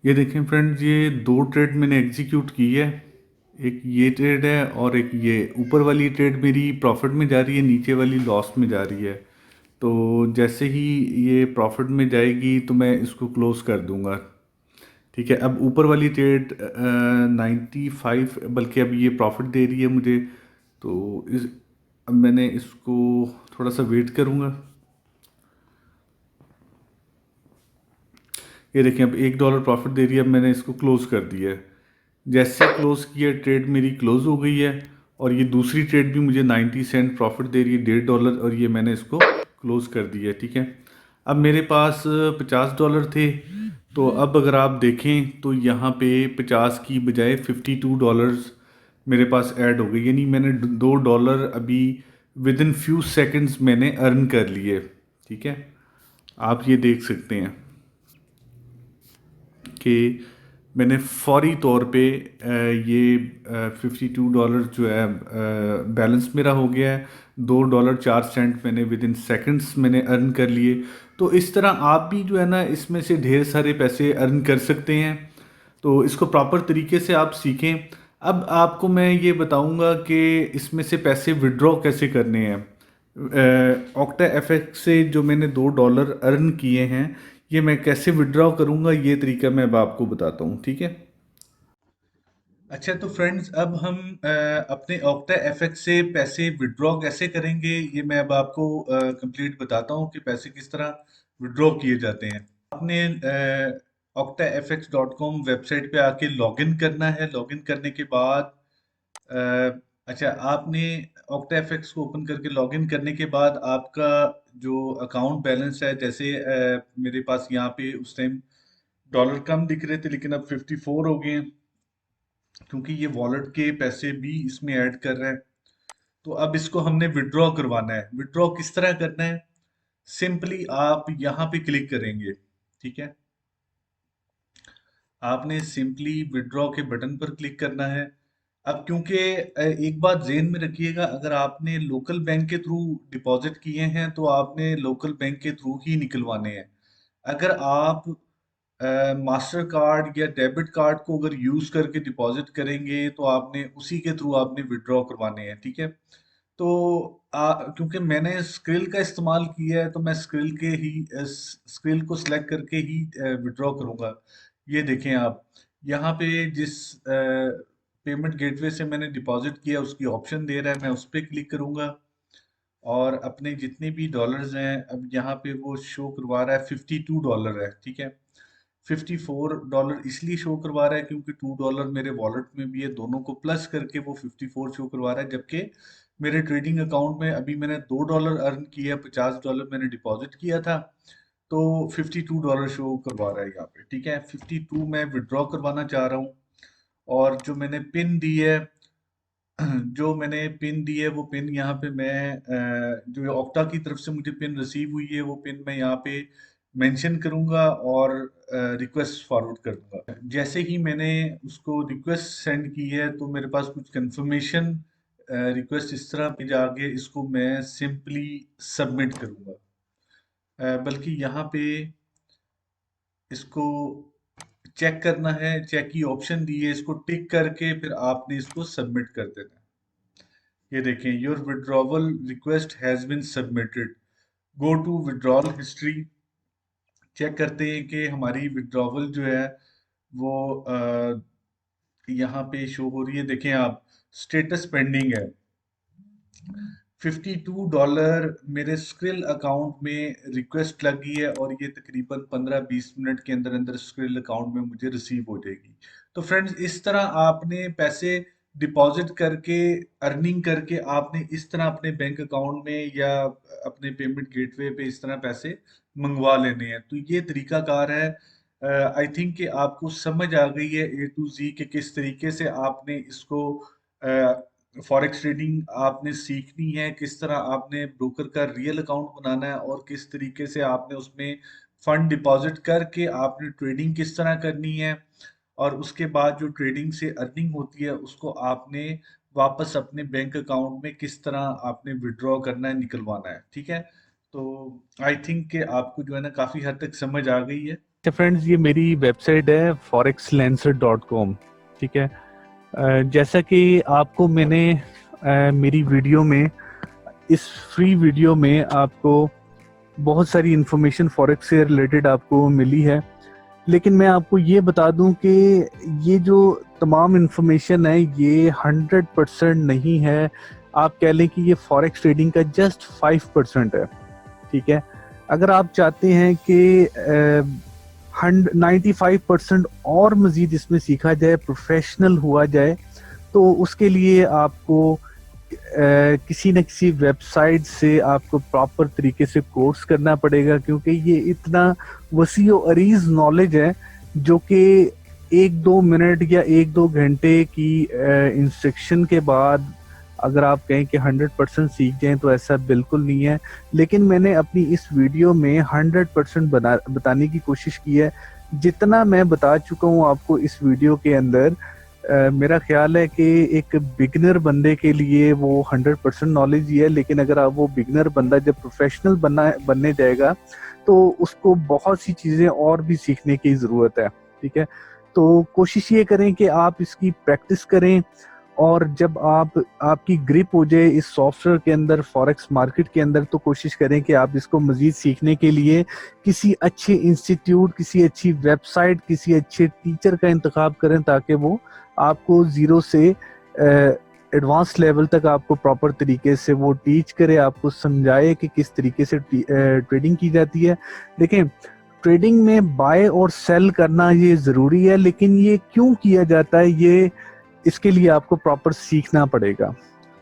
ये देखें फ्रेंड्स, ये दो ट्रेड मैंने एग्जीक्यूट की है। एक ये ट्रेड है और एक ये ऊपर वाली ट्रेड मेरी प्रॉफिट में जा रही है, नीचे वाली लॉस में जा रही है। तो जैसे ही ये प्रॉफिट में जाएगी तो मैं इसको क्लोज कर दूंगा। ठीक है, अब ऊपर वाली ट्रेड 95, बल्कि अब ये प्रॉफिट दे रही है मुझे। तो अब मैंने इसको थोड़ा सा वेट करूंगा। ये देखिए, अब $1 प्रॉफिट दे रही है। अब मैंने इसको क्लोज कर दिया है। जैसे क्लोज किया, ट्रेड मेरी क्लोज हो गई है। और ये दूसरी ट्रेड भी मुझे 90 सेंट प्रॉफिट दे रही है, $1.5, और ये मैंने इसको क्लोज कर दिया है। ठीक है, अब मेरे पास $50 थे। तो अब अगर आप देखें तो यहाँ पे 50 की बजाय $52 मेरे पास ऐड हो गई, यानी मैंने $2 अभी विद इन फ्यू सेकेंड्स मैंने अर्न कर लिए। ठीक है, आप ये देख सकते हैं कि मैंने फौरी तौर पे ये $52 जो है बैलेंस मेरा हो गया है। $2.04 मैंने विद इन सेकेंड्स मैंने अर्न कर लिए। तो इस तरह आप भी जो है ना, इसमें से ढेर सारे पैसे अर्न कर सकते हैं। तो इसको प्रॉपर तरीके से आप सीखें। अब आपको मैं ये बताऊंगा कि इसमें से पैसे विड्रॉ कैसे करने हैं। ऑक्टा एफएक्स से जो मैंने $2 अर्न किए हैं, ये मैं कैसे विड्रॉ करूंगा, ये तरीका मैं अब आपको बताता हूँ। ठीक है, अच्छा तो फ्रेंड्स, अब हम अपने ऑक्टा एफएक्स से पैसे विड्रॉ कैसे करेंगे, ये मैं अब आपको कंप्लीट बताता हूँ कि पैसे किस तरह विड्रॉ किए जाते हैं। आपने octaFX.com वेबसाइट पे आके लॉगिन करना है। लॉगिन करने के बाद अच्छा, आपने OctaFX को ओपन करके लॉगिन करने के बाद आपका जो अकाउंट बैलेंस है, जैसे मेरे पास यहाँ पे उस टाइम डॉलर कम दिख रहे थे लेकिन अब 54 हो गए हैं, क्योंकि ये वॉलेट के पैसे भी इसमें ऐड कर रहे हैं। तो अब इसको हमने विड्रॉ करवाना है। विड्रॉ किस तरह करना है? सिंपली आप यहाँ पे क्लिक करेंगे। ठीक है, आपने सिंपली विड्रॉ के बटन पर क्लिक करना है। अब क्योंकि एक बात ज़हन में रखिएगा, अगर आपने लोकल बैंक के थ्रू डिपॉजिट किए हैं तो आपने लोकल बैंक के थ्रू ही निकलवाने हैं। अगर आप मास्टर कार्ड या डेबिट कार्ड को अगर यूज़ करके डिपॉजिट करेंगे तो आपने उसी के थ्रू आपने विड्रॉ करवाने हैं। ठीक है, तो क्योंकि मैंने स्क्रिल का इस्तेमाल किया है तो मैं स्क्रिल को सिलेक्ट करके ही विड्रॉ करूंगा। ये देखें आप, यहाँ पे जिस पेमेंट गेटवे से मैंने डिपॉजिट किया उसकी ऑप्शन दे रहा है, मैं उस पर क्लिक करूंगा और अपने जितने भी डॉलर्स हैं, अब यहाँ पे वो शो करवा रहा है $52 है। ठीक है, $54 इसलिए शो करवा रहा है क्योंकि $2 मेरे वॉलेट में भी है, दोनों को प्लस करके वो 54 शो करवा रहा है। जबकि मेरे ट्रेडिंग अकाउंट में अभी मैंने $2 अर्न किया, $50 मैंने डिपॉजिट किया था, तो $52 शो करवा रहा है यहाँ पे। ठीक है, 52 मैं विड्रॉ करवाना चाह रहा हूँ। और जो मैंने पिन दी है वो पिन यहाँ पे मैं जो ऑक्टा की तरफ से मुझे पिन रिसीव हुई है वो पिन मैं यहाँ पे मेंशन करूंगा और रिक्वेस्ट फॉरवर्ड कर दूंगा। जैसे ही मैंने उसको रिक्वेस्ट सेंड की है तो मेरे पास कुछ कंफर्मेशन रिक्वेस्ट इस तरह भेज आ गया, इसको मैं सिंपली सबमिट करूंगा। बल्कि यहाँ पे इसको चेक करना है, चेक की ऑप्शन दी है, इसको टिक करके फिर आपने इसको सबमिट कर देना है। ये देखें, your withdrawal request has been submitted, go to withdrawal history. Check करते हैं कि हमारी विड्रॉवल जो है वो यहाँ पे शो हो रही है। देखें आप, स्टेटस पेंडिंग है। $52 मेरे स्क्रिल अकाउंट में रिक्वेस्ट लगी है और ये तकरीबन 15-20 मिनट के अंदर अंदर स्क्रिल अकाउंट में मुझे रिसीव हो जाएगी। तो फ्रेंड्स, इस तरह आपने पैसे डिपॉजिट करके, अर्निंग करके, आपने इस तरह अपने बैंक अकाउंट में या अपने पेमेंट गेटवे पे इस तरह पैसे मंगवा लेने हैं। तो ये तरीकाकार है। आई थिंक कि आपको समझ आ गई है A to Z कि किस तरीके से आपने इसको फॉरेक्स ट्रेडिंग आपने सीखनी है, किस तरह आपने ब्रोकर का रियल अकाउंट बनाना है और किस तरीके से आपने उसमें फंड डिपॉजिट करके आपने ट्रेडिंग किस तरह करनी है, और उसके बाद जो ट्रेडिंग से अर्निंग होती है उसको आपने वापस अपने बैंक अकाउंट में किस तरह आपने विड्रॉ करना है, निकलवाना है। ठीक है, तो आई थिंक कि आपको जो है ना काफ़ी हद तक समझ आ गई है। अच्छा फ्रेंड्स, ये मेरी वेबसाइट है forexlancer.com। ठीक है। जैसा कि आपको मैंने मेरी वीडियो में, इस फ्री वीडियो में आपको बहुत सारी इन्फॉर्मेशन फॉरेक्स से रिलेटेड आपको मिली है, लेकिन मैं आपको ये बता दूं कि ये जो तमाम इन्फॉर्मेशन है ये 100% नहीं है। आप कह लें कि ये फॉरेक्स ट्रेडिंग का जस्ट 5% है। ठीक है। अगर आप चाहते हैं कि 95% और मजीद इसमें सीखा जाए, प्रोफेशनल हुआ जाए, तो उसके लिए आपको किसी न किसी वेबसाइट से आपको प्रॉपर तरीके से कोर्स करना पड़ेगा, क्योंकि ये इतना वसी और अरीज नॉलेज है जो कि 1-2 मिनट या 1-2 घंटे की इंस्ट्रक्शन के बाद अगर आप कहें कि 100% सीख जाएं, तो ऐसा बिल्कुल नहीं है। लेकिन मैंने अपनी इस वीडियो में 100% बताने की कोशिश की है। जितना मैं बता चुका हूँ आपको इस वीडियो के अंदर, मेरा ख्याल है कि एक बिगनर बंदे के लिए वो 100% नॉलेज ही है, लेकिन अगर आप वो बिगनर बंदा जब प्रोफेशनल बनने जाएगा तो उसको बहुत सी चीज़ें और भी सीखने की ज़रूरत है। ठीक है। तो कोशिश ये करें कि आप इसकी प्रैक्टिस करें, और जब आपकी ग्रिप हो जाए इस सॉफ्टवेयर के अंदर, फॉरेक्स मार्केट के अंदर, तो कोशिश करें कि आप इसको मजीद सीखने के लिए किसी अच्छे इंस्टीट्यूट, किसी अच्छी वेबसाइट, किसी अच्छे टीचर का इंतखाब करें, ताकि वो आपको ज़ीरो से एडवांस लेवल तक आपको प्रॉपर तरीके से वो टीच करे, आपको समझाए कि किस तरीके से ट्रेडिंग की जाती है। देखें, ट्रेडिंग में बाय और सेल करना ये ज़रूरी है, लेकिन ये क्यों किया जाता है, ये इसके लिए आपको प्रॉपर सीखना पड़ेगा।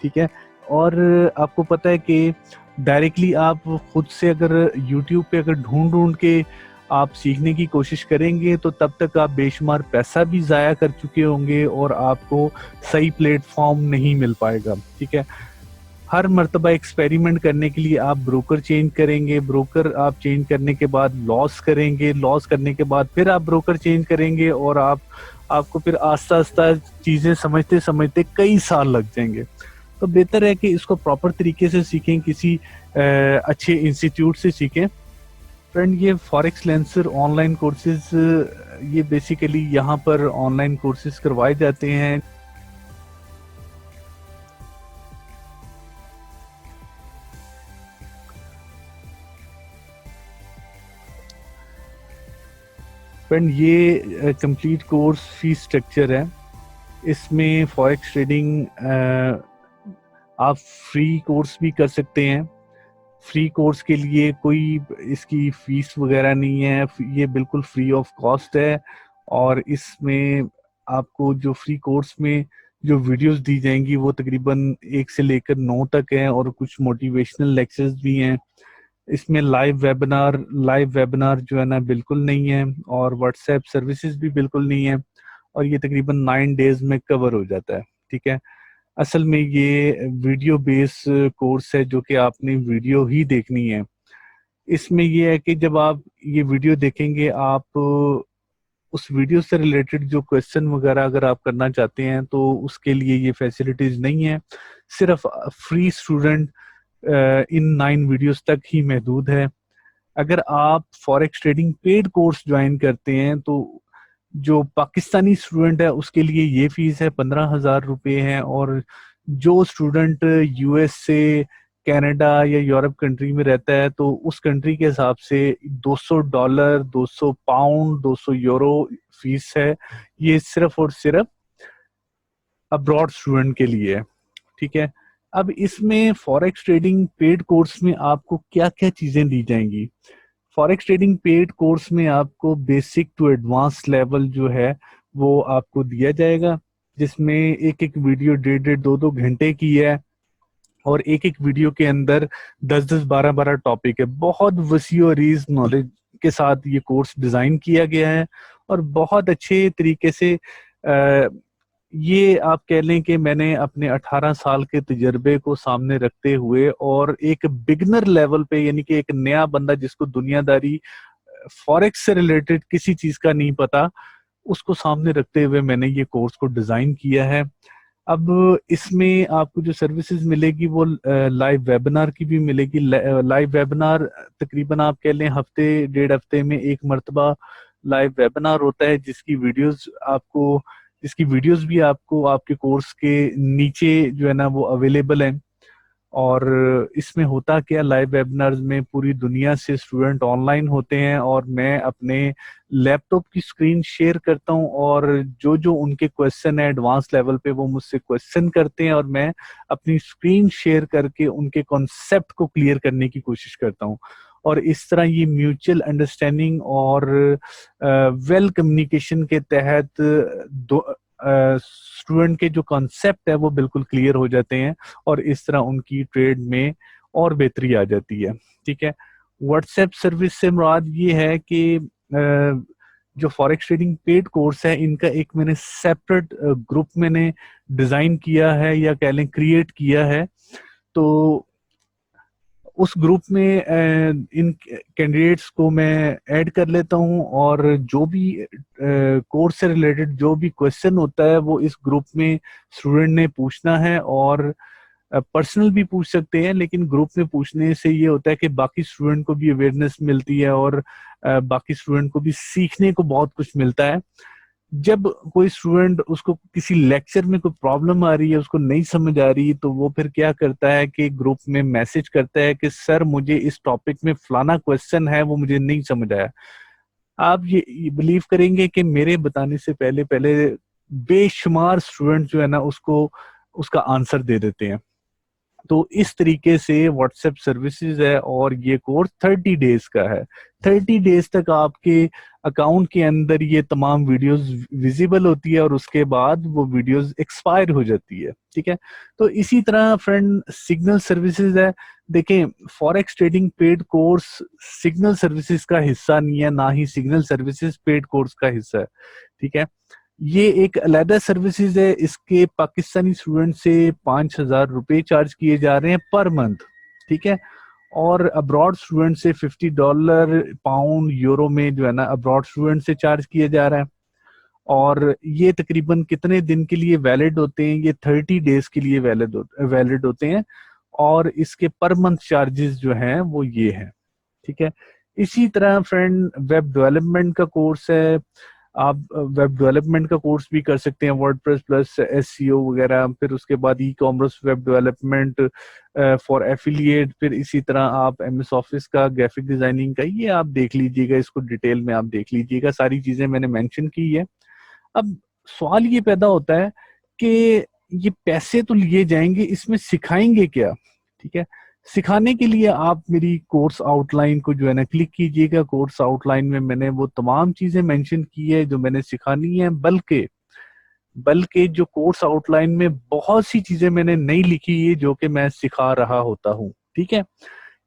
ठीक है। और आपको पता है कि डायरेक्टली आप खुद से अगर यूट्यूब पे अगर ढूंढ ढूंढ के आप सीखने की कोशिश करेंगे, तो तब तक आप बेशुमार पैसा भी ज़ाया कर चुके होंगे और आपको सही प्लेटफॉर्म नहीं मिल पाएगा। ठीक है। हर मर्तबा एक्सपेरिमेंट करने के लिए आप ब्रोकर चेंज करेंगे, ब्रोकर आप चेंज करने के बाद लॉस करेंगे, लॉस करने के बाद फिर आप ब्रोकर चेंज करेंगे, और आपको फिर आस्ता आस्ता चीज़ें समझते समझते कई साल लग जाएंगे। तो बेहतर है कि इसको प्रॉपर तरीके से सीखें, किसी अच्छे इंस्टीट्यूट से सीखें। फ्रेंड, ये फॉरेक्स लेंसर ऑनलाइन कोर्सेज, ये बेसिकली यहाँ पर ऑनलाइन कोर्सेज करवाए जाते हैं। फ्रेंड, ये कंप्लीट कोर्स फीस स्ट्रक्चर है। इसमें फॉरेक्स ट्रेडिंग आप फ्री कोर्स भी कर सकते हैं। फ्री कोर्स के लिए कोई इसकी फीस वगैरह नहीं है, ये बिल्कुल फ्री ऑफ कॉस्ट है। और इसमें आपको जो फ्री कोर्स में जो वीडियोस दी जाएंगी वो तकरीबन 1 से लेकर 9 तक हैं, और कुछ मोटिवेशनल लेक्चर्स भी हैं। इसमें लाइव वेबिनार जो है ना बिल्कुल नहीं है, और व्हाट्सएप सर्विसेज भी बिल्कुल नहीं है, और ये तकरीबन 9 डेज में कवर हो जाता है। ठीक है। असल में ये वीडियो बेस कोर्स है, जो कि आपने वीडियो ही देखनी है। इसमें ये है कि जब आप ये वीडियो देखेंगे, आप उस वीडियो से रिलेटेड जो क्वेश्चन वगैरह अगर आप करना चाहते हैं, तो उसके लिए ये फैसिलिटीज नहीं है। सिर्फ फ्री स्टूडेंट इन 9 वीडियोस तक ही महदूद है। अगर आप forex trading paid course join करते हैं, तो जो पाकिस्तानी स्टूडेंट है उसके लिए ये फीस है 15,000 रुपये है, और जो स्टूडेंट यूएस से, कनाडा या यूरोप कंट्री में रहता है, तो उस कंट्री के हिसाब से $200, 200 पाउंड, 200 यूरो फीस है। ये सिर्फ और सिर्फ अब्रॉड स्टूडेंट के लिए है। ठीक है। अब इसमें फॉरेक्स ट्रेडिंग पेड कोर्स में आपको क्या क्या चीजें दी जाएंगी? फॉरेक्स ट्रेडिंग पेड कोर्स में आपको बेसिक टू एडवांस लेवल जो है वो आपको दिया जाएगा, जिसमें एक एक वीडियो 1.5-2-2 घंटे की है, और एक एक वीडियो के अंदर 10-10 12-12 टॉपिक है। बहुत वसी और रीज नॉलेज के साथ ये कोर्स डिजाइन किया गया है, और बहुत अच्छे तरीके से ये आप कह लें कि मैंने अपने 18 साल के तजर्बे को सामने रखते हुए, और एक बिगनर लेवल पे, यानी कि एक नया बंदा जिसको दुनियादारी फॉरेक्स से रिलेटेड किसी चीज का नहीं पता, उसको सामने रखते हुए मैंने ये कोर्स को डिजाइन किया है। अब इसमें आपको जो सर्विसेज मिलेगी वो लाइव वेबिनार की भी मिलेगी। लाइव वेबिनार तकरीबन आप कह लें हफ्ते डेढ़ हफ्ते में एक मर्तबा लाइव वेबिनार होता है, जिसकी वीडियोस भी आपको आपके कोर्स के नीचे जो है ना वो अवेलेबल है। और इसमें होता क्या, लाइव वेबिनार्स में पूरी दुनिया से स्टूडेंट ऑनलाइन होते हैं और मैं अपने लैपटॉप की स्क्रीन शेयर करता हूं, और जो जो उनके क्वेश्चन है एडवांस लेवल पे वो मुझसे क्वेश्चन करते हैं और मैं अपनी स्क्रीन शेयर करके उनके कॉन्सेप्ट को क्लियर करने की कोशिश करता हूं। और इस तरह ये म्यूचुअल अंडरस्टैंडिंग और वेल कम्युनिकेशन के तहत दो स्टूडेंट के जो कॉन्सेप्ट है वो बिल्कुल क्लियर हो जाते हैं, और इस तरह उनकी ट्रेड में और बेहतरी आ जाती है। ठीक है। व्हाट्सएप सर्विस से मुराद ये है कि जो फॉरेक्स ट्रेडिंग पेड कोर्स है इनका एक मैंने सेपरेट ग्रुप मैंने डिजाइन किया है, या कह लें क्रिएट किया है। तो उस ग्रुप में इन कैंडिडेट्स को मैं ऐड कर लेता हूं, और जो भी कोर्स से रिलेटेड जो भी क्वेश्चन होता है वो इस ग्रुप में स्टूडेंट ने पूछना है। और पर्सनल भी पूछ सकते हैं, लेकिन ग्रुप में पूछने से ये होता है कि बाकी स्टूडेंट को भी अवेयरनेस मिलती है, और बाकी स्टूडेंट को भी सीखने को बहुत कुछ मिलता है। जब कोई स्टूडेंट उसको किसी लेक्चर में कोई प्रॉब्लम आ रही है, उसको नहीं समझ आ रही, तो वो फिर क्या करता है कि ग्रुप में मैसेज करता है कि सर मुझे इस टॉपिक में फलाना क्वेश्चन है, वो मुझे नहीं समझ आया। आप ये बिलीव करेंगे कि मेरे बताने से पहले पहले बेशुमार स्टूडेंट जो है ना उसको उसका आंसर दे देते हैं। तो इस तरीके से व्हाट्सएप सर्विसेज है, और ये कोर्स 30 डेज का है। 30 डेज तक आपके अकाउंट के अंदर ये तमाम वीडियोस विजिबल होती है, और उसके बाद वो वीडियोस एक्सपायर हो जाती है। ठीक है। तो इसी तरह फ्रेंड सिग्नल सर्विसेज है। देखें, forex trading paid course signal services का हिस्सा नहीं है, ना ही सिग्नल सर्विसेज पेड कोर्स का हिस्सा है। ठीक है। ये एक अलहदा सर्विसेज है। इसके पाकिस्तानी स्टूडेंट से 5,000 रुपए चार्ज किए जा रहे हैं पर मंथ। ठीक है। और अब्रॉड स्टूडेंट से $50 पाउंड यूरो में जो है ना अब्रॉड स्टूडेंट से चार्ज किया जा रहा है। और ये तकरीबन कितने दिन के लिए वैलिड होते हैं, ये 30 डेज के लिए वैलिड होते हैं। और इसके पर मंथ चार्जेस जो हैं वो ये हैं। ठीक है। इसी तरह फ्रेंड वेब डेवलपमेंट का कोर्स है। आप वेब डेवलपमेंट का कोर्स भी कर सकते हैं, वर्डप्रेस प्लस एसईओ वगैरह। फिर उसके बाद e commerce web development for affiliate. फिर इसी तरह आप एमएस ऑफिस का, ग्राफिक डिजाइनिंग का, ये आप देख लीजिएगा, इसको डिटेल में आप देख लीजिएगा, सारी चीजें मैंने मेंशन की है। अब सवाल ये पैदा होता है कि ये पैसे तो लिए जाएंगे, इसमें सिखाएंगे क्या? ठीक है। सिखाने के लिए आप मेरी कोर्स आउटलाइन को जो है ना क्लिक कीजिएगा। कोर्स आउटलाइन में मैंने वो तमाम चीजें मेंशन की है जो मैंने सिखानी है, बल्कि बल्कि जो कोर्स आउटलाइन में बहुत सी चीजें मैंने नहीं लिखी है जो कि मैं सिखा रहा होता हूँ। ठीक है।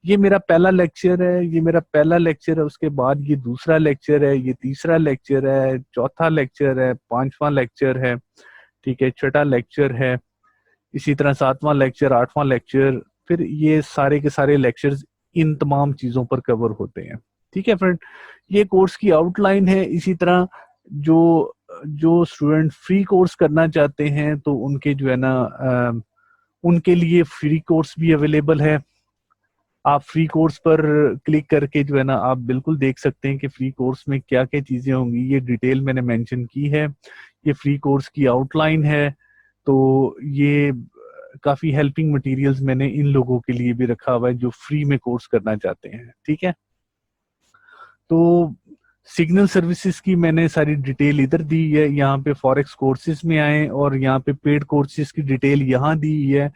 ये मेरा पहला लेक्चर है, ये मेरा पहला लेक्चर है, उसके बाद ये दूसरा लेक्चर है, ये तीसरा लेक्चर है, चौथा लेक्चर है, पांचवा लेक्चर है। ठीक है। छठा लेक्चर है, इसी तरह सातवां लेक्चर, आठवां लेक्चर। फिर ये सारे के सारे लेक्चर्स इन तमाम चीजों पर कवर होते हैं। ठीक है फ्रेंड, ये कोर्स की आउटलाइन है। इसी तरह जो जो स्टूडेंट फ्री कोर्स करना चाहते हैं तो उनके जो है ना उनके लिए फ्री कोर्स भी अवेलेबल है। आप फ्री कोर्स पर क्लिक करके जो है ना आप बिल्कुल देख सकते हैं कि फ्री कोर्स में क्या क्या चीजें होंगी, ये डिटेल मैंने मेंशन की है। ये फ्री कोर्स की आउटलाइन है। तो ये काफी हेल्पिंग मटेरियल्स मैंने इन लोगों के लिए भी रखा हुआ है जो फ्री में कोर्स करना चाहते हैं। ठीक है। तो सिग्नल सर्विसेज की मैंने सारी डिटेल इधर दी है, यहाँ पे फॉरेक्स कोर्सेज में आए और यहाँ पे पेड कोर्सेज की डिटेल यहाँ दी है।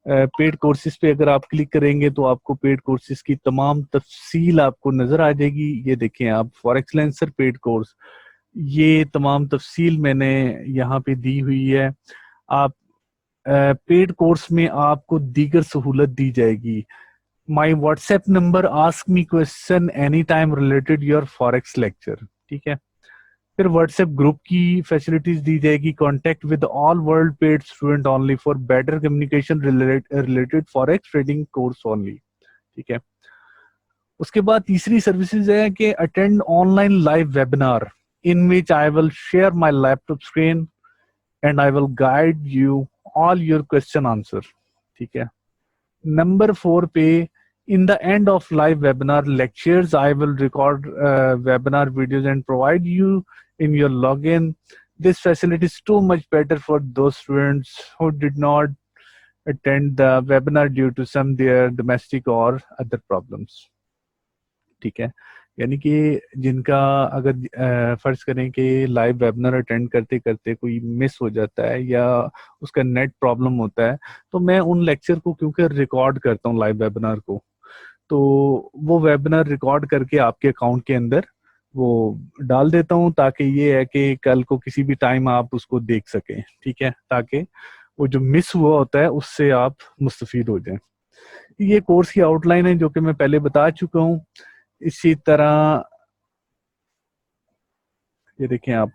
पेड कोर्सेज पे अगर आप क्लिक करेंगे तो आपको पेड कोर्सेज की तमाम तफसील आपको नजर आ जाएगी। ये देखें आप, फॉरेक्स लेंसर पेड कोर्स, ये तमाम तफसील मैंने यहाँ पे दी हुई है। आप पेड कोर्स में आपको दीगर सहूलत दी जाएगी। My WhatsApp number, ask me question any time related your forex lecture. ठीक है। फिर व्हाट्सएप ग्रुप की फैसिलिटीज दी जाएगी। Contact with all world paid student only for better communication related forex trading course only. ठीक है। उसके बाद तीसरी सर्विसेज है कि attend online live webinar in which I will share my laptop screen and I will guide you all your question answer, ठीक है। नंबर 4 पे, in the end of live webinar lectures I will record webinar videos and provide you in your login. This facility is too much better for those students who did not attend the webinar due to some their domestic or other problems, ठीक है। यानी कि जिनका अगर फर्ज करें कि लाइव वेबिनार अटेंड करते करते कोई मिस हो जाता है या उसका नेट प्रॉब्लम होता है, तो मैं उन लेक्चर को क्योंकि रिकॉर्ड करता हूँ लाइव वेबिनार को, तो वो वेबिनार रिकॉर्ड करके आपके अकाउंट के अंदर वो डाल देता हूँ, ताकि ये है कि कल को किसी भी टाइम आप उसको देख सकें, ठीक है, ताकि वो जो मिस हुआ होता है उससे आप मुस्तफीद हो जाएं। ये कोर्स की आउटलाइन है जो कि मैं पहले बता चुका हूँ। इसी तरह ये देखें आप।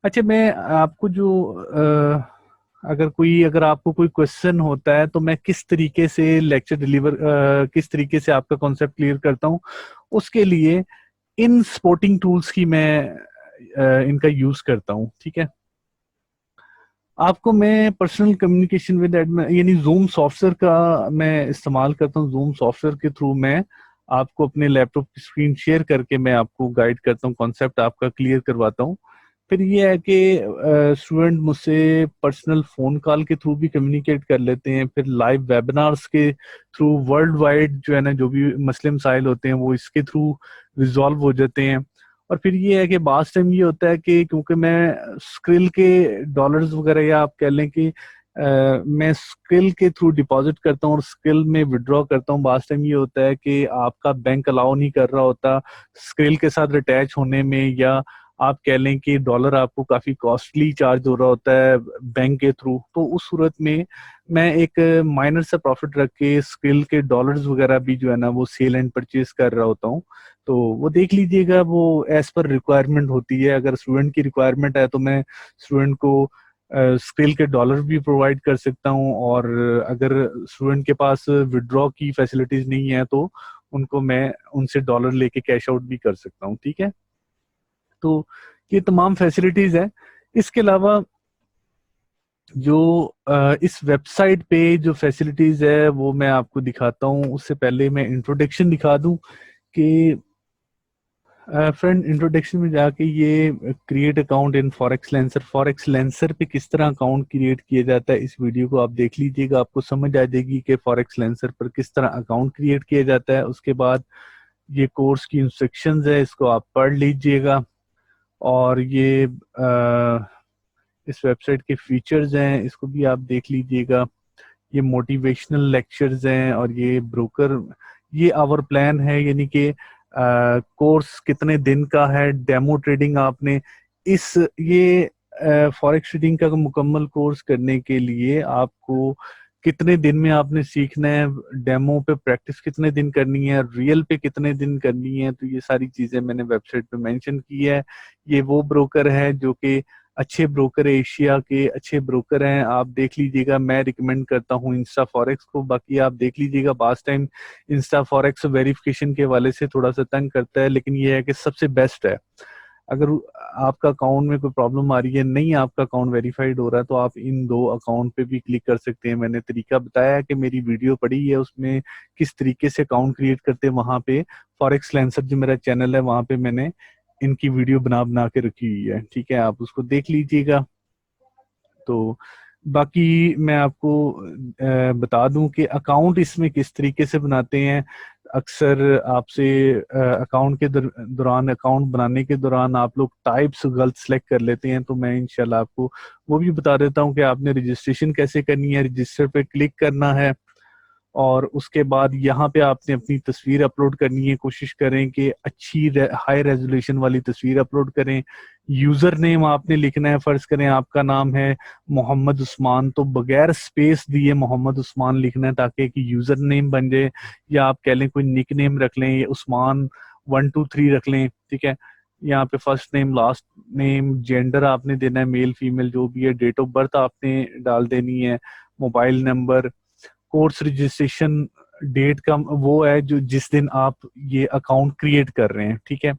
अच्छा, मैं आपको जो अगर आपको कोई क्वेश्चन होता है तो मैं किस तरीके से लेक्चर डिलीवर, किस तरीके से आपका कॉन्सेप्ट क्लियर करता हूँ, उसके लिए इन स्पोर्टिंग टूल्स की मैं इनका यूज करता हूँ, ठीक है। आपको मैं पर्सनल कम्युनिकेशन विद एडमिन यानी जूम सॉफ्टवेयर का मैं इस्तेमाल करता हूँ। जूम सॉफ्टवेयर के थ्रू मैं आपको अपने लैपटॉप की स्क्रीन शेयर करके मैं आपको गाइड करता हूँ, कॉन्सेप्ट आपका क्लियर करवाता हूँ। फिर ये है कि स्टूडेंट मुझसे पर्सनल फोन कॉल के थ्रू भी कम्युनिकेट कर लेते हैं, फिर लाइव वेबिनार्स के थ्रू वर्ल्ड वाइड जो है ना, जो भी मसले मसाइल होते हैं वो इसके थ्रू रिजॉल्व हो जाते हैं। और फिर ये है कि बास टाइम ये होता है कि क्योंकि मैं स्क्रिल के डॉलर्स वगैरह, या आप कह लें कि मैं स्किल के थ्रू डिपॉजिट करता हूँ और स्किल में विड्रॉ करता हूँ, बास टाइम ये होता है कि आपका बैंक अलाउ नहीं कर रहा होता स्किल के साथ अटैच होने में, या आप कह लें कि डॉलर आपको काफी कॉस्टली चार्ज हो रहा होता है बैंक के थ्रू, तो उस सूरत में मैं एक माइनर सा प्रॉफिट रख के स्किल के डॉलर्स वगैरह भी जो है ना वो सेल एंड परचेज कर रहा होता हूँ। तो वो देख लीजिएगा, वो एज पर रिक्वायरमेंट होती है। अगर स्टूडेंट की रिक्वायरमेंट है तो मैं स्टूडेंट को स्किल के डॉलर भी प्रोवाइड कर सकता हूँ, और अगर स्टूडेंट के पास विड्रॉ की फैसिलिटीज नहीं है तो उनको मैं उनसे डॉलर लेके कैश आउट भी कर सकता हूँ, ठीक है। तो ये तमाम फैसिलिटीज है। इसके अलावा जो इस वेबसाइट पे जो फैसिलिटीज है वो मैं आपको दिखाता हूँ। उससे पहले मैं इंट्रोडक्शन दिखा दूं कि फ्रेंड, इंट्रोडक्शन में जाके ये create account in forex lancer पे किस तरह अकाउंट क्रिएट किया जाता है, इस वीडियो को आप देख लीजिएगा, आपको समझ आ जाएगी कि फॉरेक्स लेंसर पर किस तरह अकाउंट क्रिएट किया जाता है। उसके बाद ये कोर्स की इंस्ट्रक्शंस है, इसको आप पढ़ लीजिएगा। और ये इस वेबसाइट के फीचर्स हैं, इसको भी आप देख लीजिएगा। ये मोटिवेशनल लेक्चर्स हैं, और ये ब्रोकर, ये आवर प्लान है, यानी कि कोर्स कितने दिन का है। डेमो ट्रेडिंग आपने इस ये फॉरेक्स ट्रेडिंग का मुकम्मल कोर्स करने के लिए आपको कितने दिन में आपने सीखना है, डेमो पे प्रैक्टिस कितने दिन करनी है, रियल पे कितने दिन करनी है, तो ये सारी चीजें मैंने वेबसाइट पे मेंशन की है। ये वो ब्रोकर है जो कि अच्छे ब्रोकर है, एशिया के अच्छे ब्रोकर हैं, आप देख लीजिएगा। मैं रिकमेंड करता हूँ इंस्टा फॉरेक्स को, बाकी आप देख लीजिएगा। बास टाइम इंस्टा फॉरेक्स वेरिफिकेशन के हवाले से थोड़ा सा तंग करता है, लेकिन ये है कि सबसे बेस्ट है। अगर आपका अकाउंट में कोई प्रॉब्लम आ रही है, नहीं आपका अकाउंट वेरीफाइड हो रहा है, तो आप इन दो अकाउंट पे भी क्लिक कर सकते हैं। मैंने तरीका बताया है कि मेरी वीडियो पड़ी है, उसमें किस तरीके से अकाउंट क्रिएट करते हैं, वहां पे फॉरेक्स लेंसर जो मेरा चैनल है वहां पे मैंने इनकी वीडियो बना बना के रखी हुई है, ठीक है, आप उसको देख लीजिएगा। तो बाकी मैं आपको बता दूं कि अकाउंट इसमें किस तरीके से बनाते हैं। अक्सर आपसे अकाउंट के दौरान, अकाउंट बनाने के दौरान आप लोग टाइप्स गलत सेलेक्ट कर लेते हैं, तो मैं इंशाल्लाह आपको वो भी बता देता हूं कि आपने रजिस्ट्रेशन कैसे करनी है। रजिस्टर पे क्लिक करना है, और उसके बाद यहाँ पे आपने अपनी तस्वीर अपलोड करनी है। कोशिश करें कि अच्छी हाई रेजोल्यूशन वाली तस्वीर अपलोड करें। यूजर नेम आपने लिखना है, फर्ज करें आपका नाम है मोहम्मद उस्मान, तो बगैर स्पेस दिए मोहम्मद उस्मान लिखना है, ताकि कि यूजर नेम बन जाए। या आप कह लें कोई निक नेम रख लें, उस्मान 123 रख लें, ठीक है। यहाँ पे first name, last name, gender आपने देना है, मेल फीमेल जो भी है, डेट ऑफ बर्थ आपने डाल देनी है, mobile number, course registration date का वो है जो जिस दिन आप ये अकाउंट क्रिएट कर रहे हैं, ठीक है।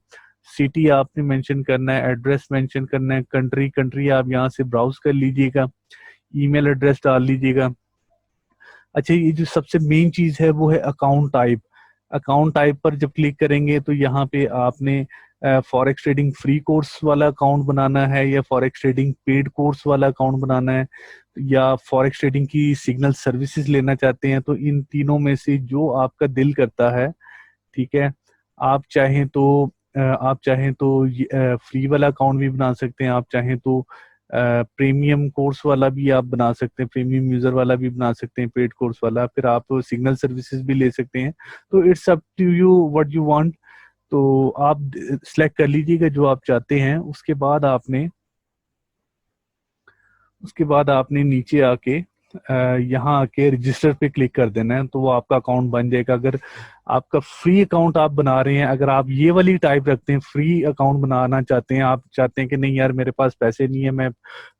सिटी आपने मेंशन करना है, एड्रेस मेंशन करना है, कंट्री आप यहाँ से ब्राउज कर लीजिएगा। ईमेल एड्रेस डाल लीजिएगा। अच्छा, ये जो सबसे मेन चीज है वो है अकाउंट टाइप। अकाउंट टाइप पर जब क्लिक करेंगे तो यहाँ पे आपने फॉरेक्स ट्रेडिंग फ्री कोर्स वाला अकाउंट बनाना है, या फॉरेक्स ट्रेडिंग पेड कोर्स वाला अकाउंट बनाना है, या फॉरेक्स ट्रेडिंग की सिग्नल सर्विसेज लेना चाहते हैं। तो इन तीनों में से जो आपका दिल करता है, ठीक है, आप चाहें तो फ्री वाला अकाउंट भी बना सकते हैं, आप चाहें तो प्रीमियम कोर्स वाला भी आप बना सकते हैं, प्रीमियम यूजर वाला भी बना सकते हैं, पेड कोर्स वाला, फिर आप सिग्नल सर्विसेज भी ले सकते हैं। तो it's up to you what you want. तो आप सिलेक्ट कर लीजिएगा जो आप चाहते हैं। उसके बाद आपने नीचे आके यहाँ आके रजिस्टर पे क्लिक कर देना है, तो वो आपका अकाउंट बन जाएगा। अगर आपका फ्री अकाउंट आप बना रहे हैं, अगर आप ये वाली टाइप रखते हैं, फ्री अकाउंट बनाना चाहते हैं, आप चाहते हैं कि नहीं यार मेरे पास पैसे नहीं है, मैं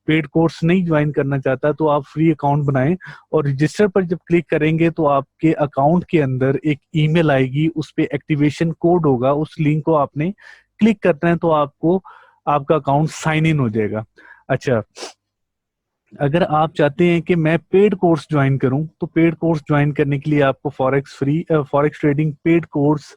पेड कोर्स नहीं ज्वाइन करना चाहता, तो आप फ्री अकाउंट बनाएं और रजिस्टर पर जब क्लिक करेंगे तो आपके अकाउंट के अंदर एक ईमेल आएगी, उस पे एक्टिवेशन कोड होगा, उस लिंक को आपने क्लिक करना है, तो आपको आपका अकाउंट साइन इन हो जाएगा। अच्छा, अगर आप चाहते हैं कि मैं पेड कोर्स ज्वाइन करूं, तो पेड कोर्स ज्वाइन करने के लिए आपको फॉरेक्स ट्रेडिंग पेड कोर्स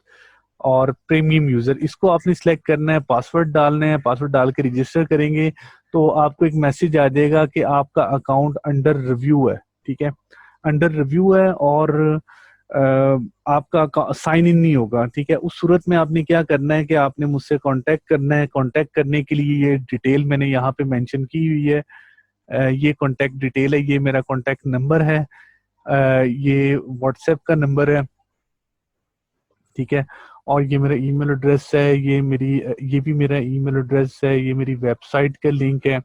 और प्रीमियम यूजर, इसको आपने सिलेक्ट करना है, पासवर्ड डालना है, पासवर्ड डाल के रजिस्टर करेंगे तो आपको एक मैसेज आ जाएगा कि आपका अकाउंट अंडर रिव्यू है। ठीक है, अंडर रिव्यू है और आपका साइन इन नहीं होगा। ठीक है, उस सूरत में आपने क्या करना है कि आपने मुझसे कांटेक्ट करना है। कांटेक्ट करने के लिए ये डिटेल मैंने यहाँ पे मेंशन की हुई है। ये कांटेक्ट डिटेल है, ये मेरा कांटेक्ट नंबर है, ये व्हाट्सएप का नंबर है। ठीक है, और ये मेरा ईमेल एड्रेस है, ये भी मेरा ईमेल एड्रेस है, ये मेरी वेबसाइट का लिंक है।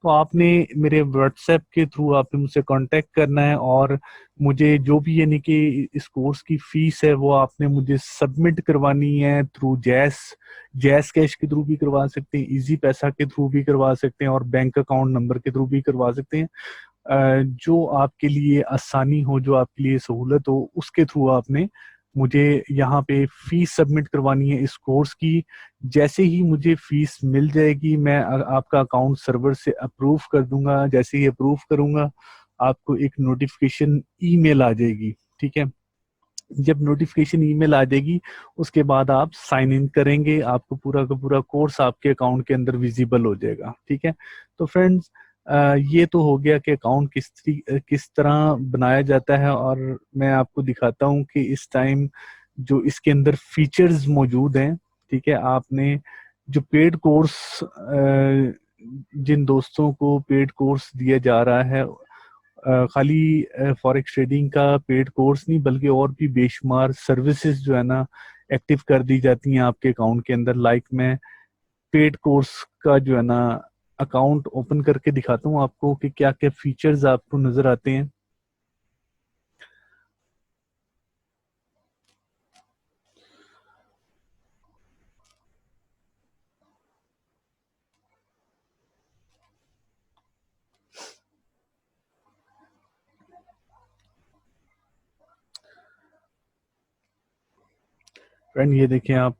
तो आपने मेरे व्हाट्सएप के थ्रू आपने मुझसे कांटेक्ट करना है और मुझे जो भी यानी कि इस कोर्स की फीस है वो आपने मुझे सबमिट करवानी है थ्रू जैस कैश के थ्रू भी करवा सकते हैं, इजी पैसा के थ्रू भी करवा सकते हैं, और बैंक अकाउंट नंबर के थ्रू भी करवा सकते हैं। जो आपके लिए आसानी हो, जो आपके लिए सहूलत हो, उसके थ्रू आपने मुझे यहाँ पे फीस सबमिट करवानी है इस कोर्स की। जैसे ही मुझे फीस मिल जाएगी मैं आपका अकाउंट सर्वर से अप्रूव कर दूंगा। जैसे ही अप्रूव करूंगा आपको एक नोटिफिकेशन ईमेल आ जाएगी। ठीक है, जब नोटिफिकेशन ईमेल आ जाएगी उसके बाद आप साइन इन करेंगे, आपको पूरा का पूरा कोर्स आपके अकाउंट के अंदर विजिबल हो जाएगा। ठीक है, तो फ्रेंड्स ये तो हो गया कि अकाउंट किस तरह बनाया जाता है, और मैं आपको दिखाता हूँ कि इस टाइम जो इसके अंदर फीचर्स मौजूद हैं। ठीक है, आपने जो पेड कोर्स, जिन दोस्तों को पेड कोर्स दिया जा रहा है, खाली फॉरेक्स ट्रेडिंग का पेड कोर्स नहीं बल्कि और भी बेशुमार सर्विसेज जो है ना एक्टिव कर दी जाती हैं आपके अकाउंट के अंदर। लाइक मैं पेड कोर्स का जो है ना अकाउंट ओपन करके दिखाता हूँ आपको कि क्या क्या फीचर्स आपको नजर आते हैं। फ्रेंड ये देखें आप,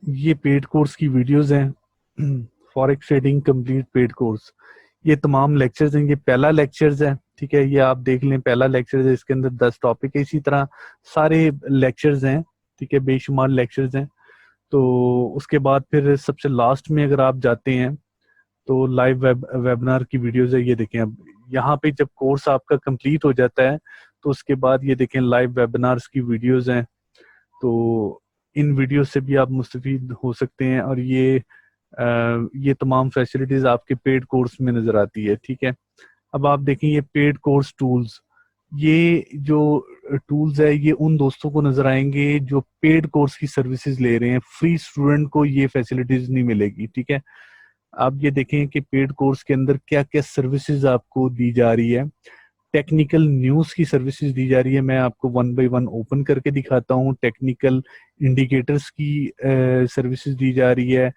ये पेड कोर्स की वीडियोस हैं। Forex trading complete paid course, ये तमाम लेक्चर्स हैं। ये पहला लेक्चर्स है। ठीक है, ये आप देख लें, पहला लेक्चर है, इसके अंदर 10 टॉपिक है, इसी तरह सारे लेक्चर्स हैं। ठीक है, बेशुमार लेक्चर्स हैं। तो उसके बाद फिर सबसे लास्ट में अगर आप जाते हैं तो लाइव वेबिनार की वीडियोस है। ये देखें, अब यहाँ पे जब कोर्स आपका कंप्लीट हो जाता है तो उसके बाद ये देखें लाइव वेबिनार्स की वीडियोस हैं। तो इन वीडियो से भी आप मुस्तफीद हो सकते हैं, और ये तमाम फैसिलिटीज आपके पेड कोर्स में नजर आती है। ठीक है, अब आप देखें ये पेड कोर्स टूल्स, ये जो टूल्स है ये उन दोस्तों को नजर आएंगे जो पेड कोर्स की सर्विसेज ले रहे हैं। फ्री स्टूडेंट को ये फैसिलिटीज नहीं मिलेगी। ठीक है, आप ये देखें कि पेड कोर्स के अंदर क्या क्या सर्विसेज आपको दी जा रही है। टेक्निकल न्यूज की सर्विसेज दी जा रही है, मैं आपको वन बाय वन ओपन करके दिखाता हूँ। टेक्निकल इंडिकेटर्स की सर्विसेज दी जा रही है,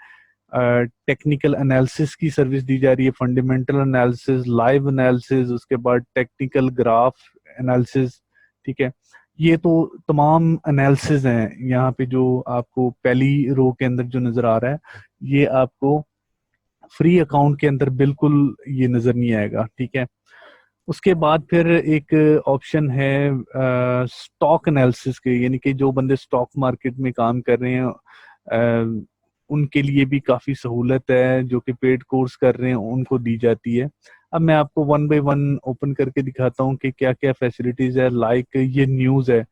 टेक्निकल एनालिसिस की सर्विस दी जा रही है, फंडामेंटल एनालिसिस, लाइव एनालिसिस, उसके बाद टेक्निकल ग्राफ एनालिसिस। ठीक है, ये तो तमाम एनालिसिस हैं यहाँ पे जो आपको पहली रो के अंदर जो नजर आ रहा है, ये आपको फ्री अकाउंट के अंदर बिल्कुल ये नजर नहीं आएगा। ठीक है, उसके बाद फिर एक ऑप्शन है स्टॉक एनालिसिस के, यानी कि जो बंदे स्टॉक मार्केट में काम कर रहे हैं उनके लिए भी काफ़ी सहूलत है, जो कि पेड कोर्स कर रहे हैं उनको दी जाती है। अब मैं आपको वन बाय वन ओपन करके दिखाता हूँ कि क्या क्या फैसिलिटीज़ है। लाइक ये न्यूज़ है,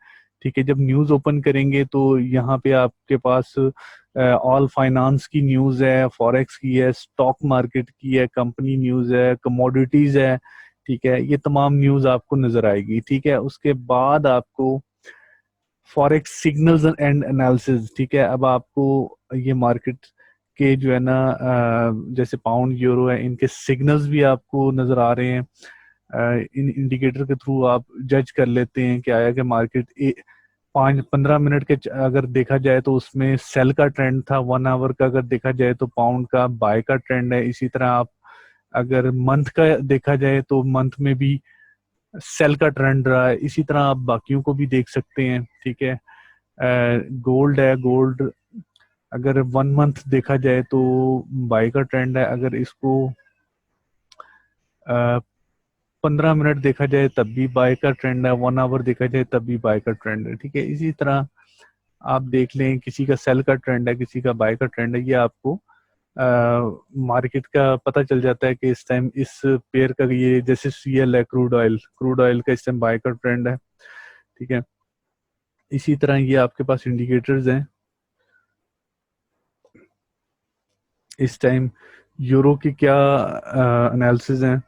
ठीक है। जब न्यूज़ ओपन करेंगे तो यहाँ पे आपके पास ऑल फाइनेंस की न्यूज़ है, फॉरेक्स की है, स्टॉक मार्केट की है, कंपनी न्यूज़ है, कमोडिटीज़ है, ठीक है। ये तमाम न्यूज़ आपको नज़र आएगी, ठीक है। उसके बाद आपको फॉरेक्स सिग्नल्स एंड एनालिसिस, ठीक है। अब आपको ये मार्केट के जो है ना जैसे पाउंड यूरो है, इनके सिग्नल्स भी आपको नजर आ रहे हैं। इन इंडिकेटर के थ्रू आप जज कर लेते हैं कि आया कि मार्केट 5-15 मिनट के अगर देखा जाए तो उसमें सेल का ट्रेंड था, 1 आवर का अगर देखा जाए तो पाउंड का बाय का ट्रेंड है। इसी तरह आप अगर मंथ का देखा जाए तो मंथ में भी सेल का ट्रेंड रहा है। इसी तरह आप बाकियों को भी देख सकते हैं, ठीक है। गोल्ड है, गोल्ड अगर 1 मंथ देखा जाए तो बाय का ट्रेंड है, अगर इसको 15 मिनट देखा जाए तब भी बाय का ट्रेंड है, 1 आवर देखा जाए तब भी बाय का ट्रेंड है, ठीक है। इसी तरह आप देख लें, किसी का सेल का ट्रेंड है, किसी का बाय का ट्रेंड है। ये आपको मार्केट का पता चल जाता है कि इस टाइम इस पेयर का, ये जैसे सीएल है, क्रूड ऑयल का इस टाइम बाय का ट्रेंड है, ठीक है। इसी तरह ये आपके पास इंडिकेटर्स हैं। इस टाइम यूरो की क्या एनालिसिस हैं,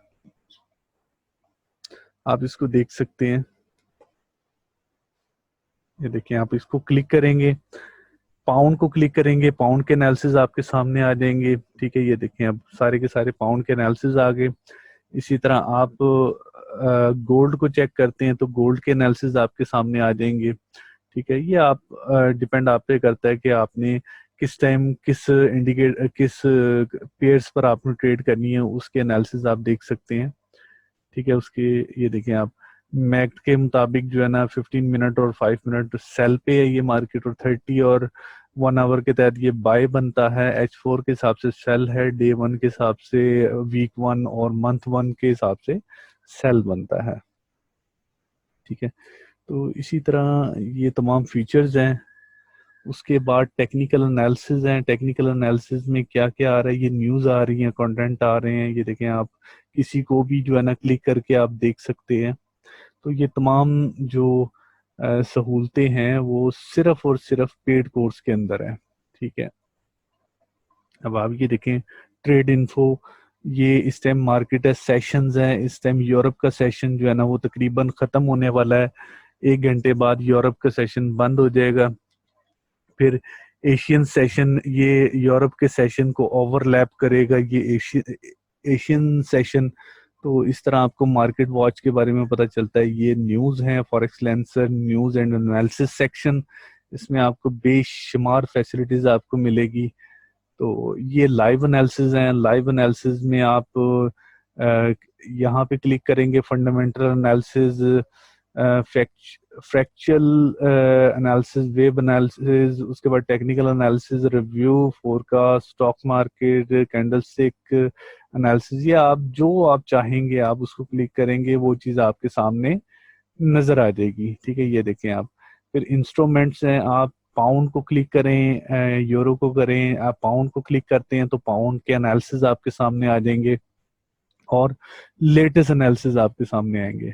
आप इसको देख सकते हैं। ये देखिए, आप इसको क्लिक करेंगे, पाउंड को क्लिक करेंगे, पाउंड के एनालिसिस आपके सामने आ जाएंगे, ठीक है। ये देखें, अब सारे के सारे पाउंड के एनालिसिस आ गए। इसी तरह आप गोल्ड को चेक करते हैं तो गोल्ड के एनालिसिस आपके सामने आ जाएंगे, ठीक है। ये आप डिपेंड आप पे करता है कि आपने किस टाइम किस पेयर्स पर आपने ट्रेड करनी है, उसके एनालिसिस आप देख सकते हैं, ठीक है। उसके ये देखें आप, मैक्ट के मुताबिक जो है ना 15 मिनट और 5 मिनट सेल पे है ये मार्केट, और 30 और 1 आवर के तहत ये बाय बनता है। H4 के हिसाब से सेल है, डे 1 के हिसाब से, वीक 1 और मंथ 1 के हिसाब से सेल बनता है, ठीक है। तो इसी तरह ये तमाम फीचर्स हैं। उसके बाद टेक्निकल एनालिसिस हैं। टेक्निकल एनालिसिस में क्या क्या आ रहा है, ये न्यूज़ आ रही है, कंटेंट आ रहे हैं, ये देखें आप किसी को भी जो है ना क्लिक करके आप देख सकते हैं। तो ये तमाम जो सहूलतें हैं वो सिर्फ और सिर्फ पेड कोर्स के अंदर है, ठीक है। अब आप ये देखें, ट्रेड इन्फो, ये इस टाइम मार्केट है, सेशंस है। इस टाइम यूरोप का सेशन जो है ना वो तकरीबन ख़त्म होने वाला है। 1 घंटे बाद यूरोप का सेशन बंद हो जाएगा। फिर एशियन सेशन ये यूरोप के सेशन को ओवरलैप करेगा, ये एशियन सेशन। तो इस तरह आपको मार्केट वॉच के बारे में पता चलता है। ये न्यूज़ है, forex lenser news and analysis section, इसमें आपको बेशुमार फैसिलिटीज आपको मिलेगी। तो ये लाइव एनालिसिस हैं। लाइव एनालिसिस में आप यहाँ पे क्लिक करेंगे, fundamental analysis, fractal analysis, web analysis, उसके बाद technical analysis, review, forecast, stock market, candlestick analysis, ये आप जो आप चाहेंगे आप उसको क्लिक करेंगे, वो चीज़ आपके सामने नजर आ जाएगी, ठीक है। ये देखें आप, फिर इंस्ट्रूमेंट्स हैं। आप पाउंड को क्लिक करें, यूरो को करें, आप पाउंड को क्लिक करते हैं तो पाउंड के एनालिसिस आपके सामने आ जाएंगे और लेटेस्ट एनालिसिस आपके सामने आएंगे,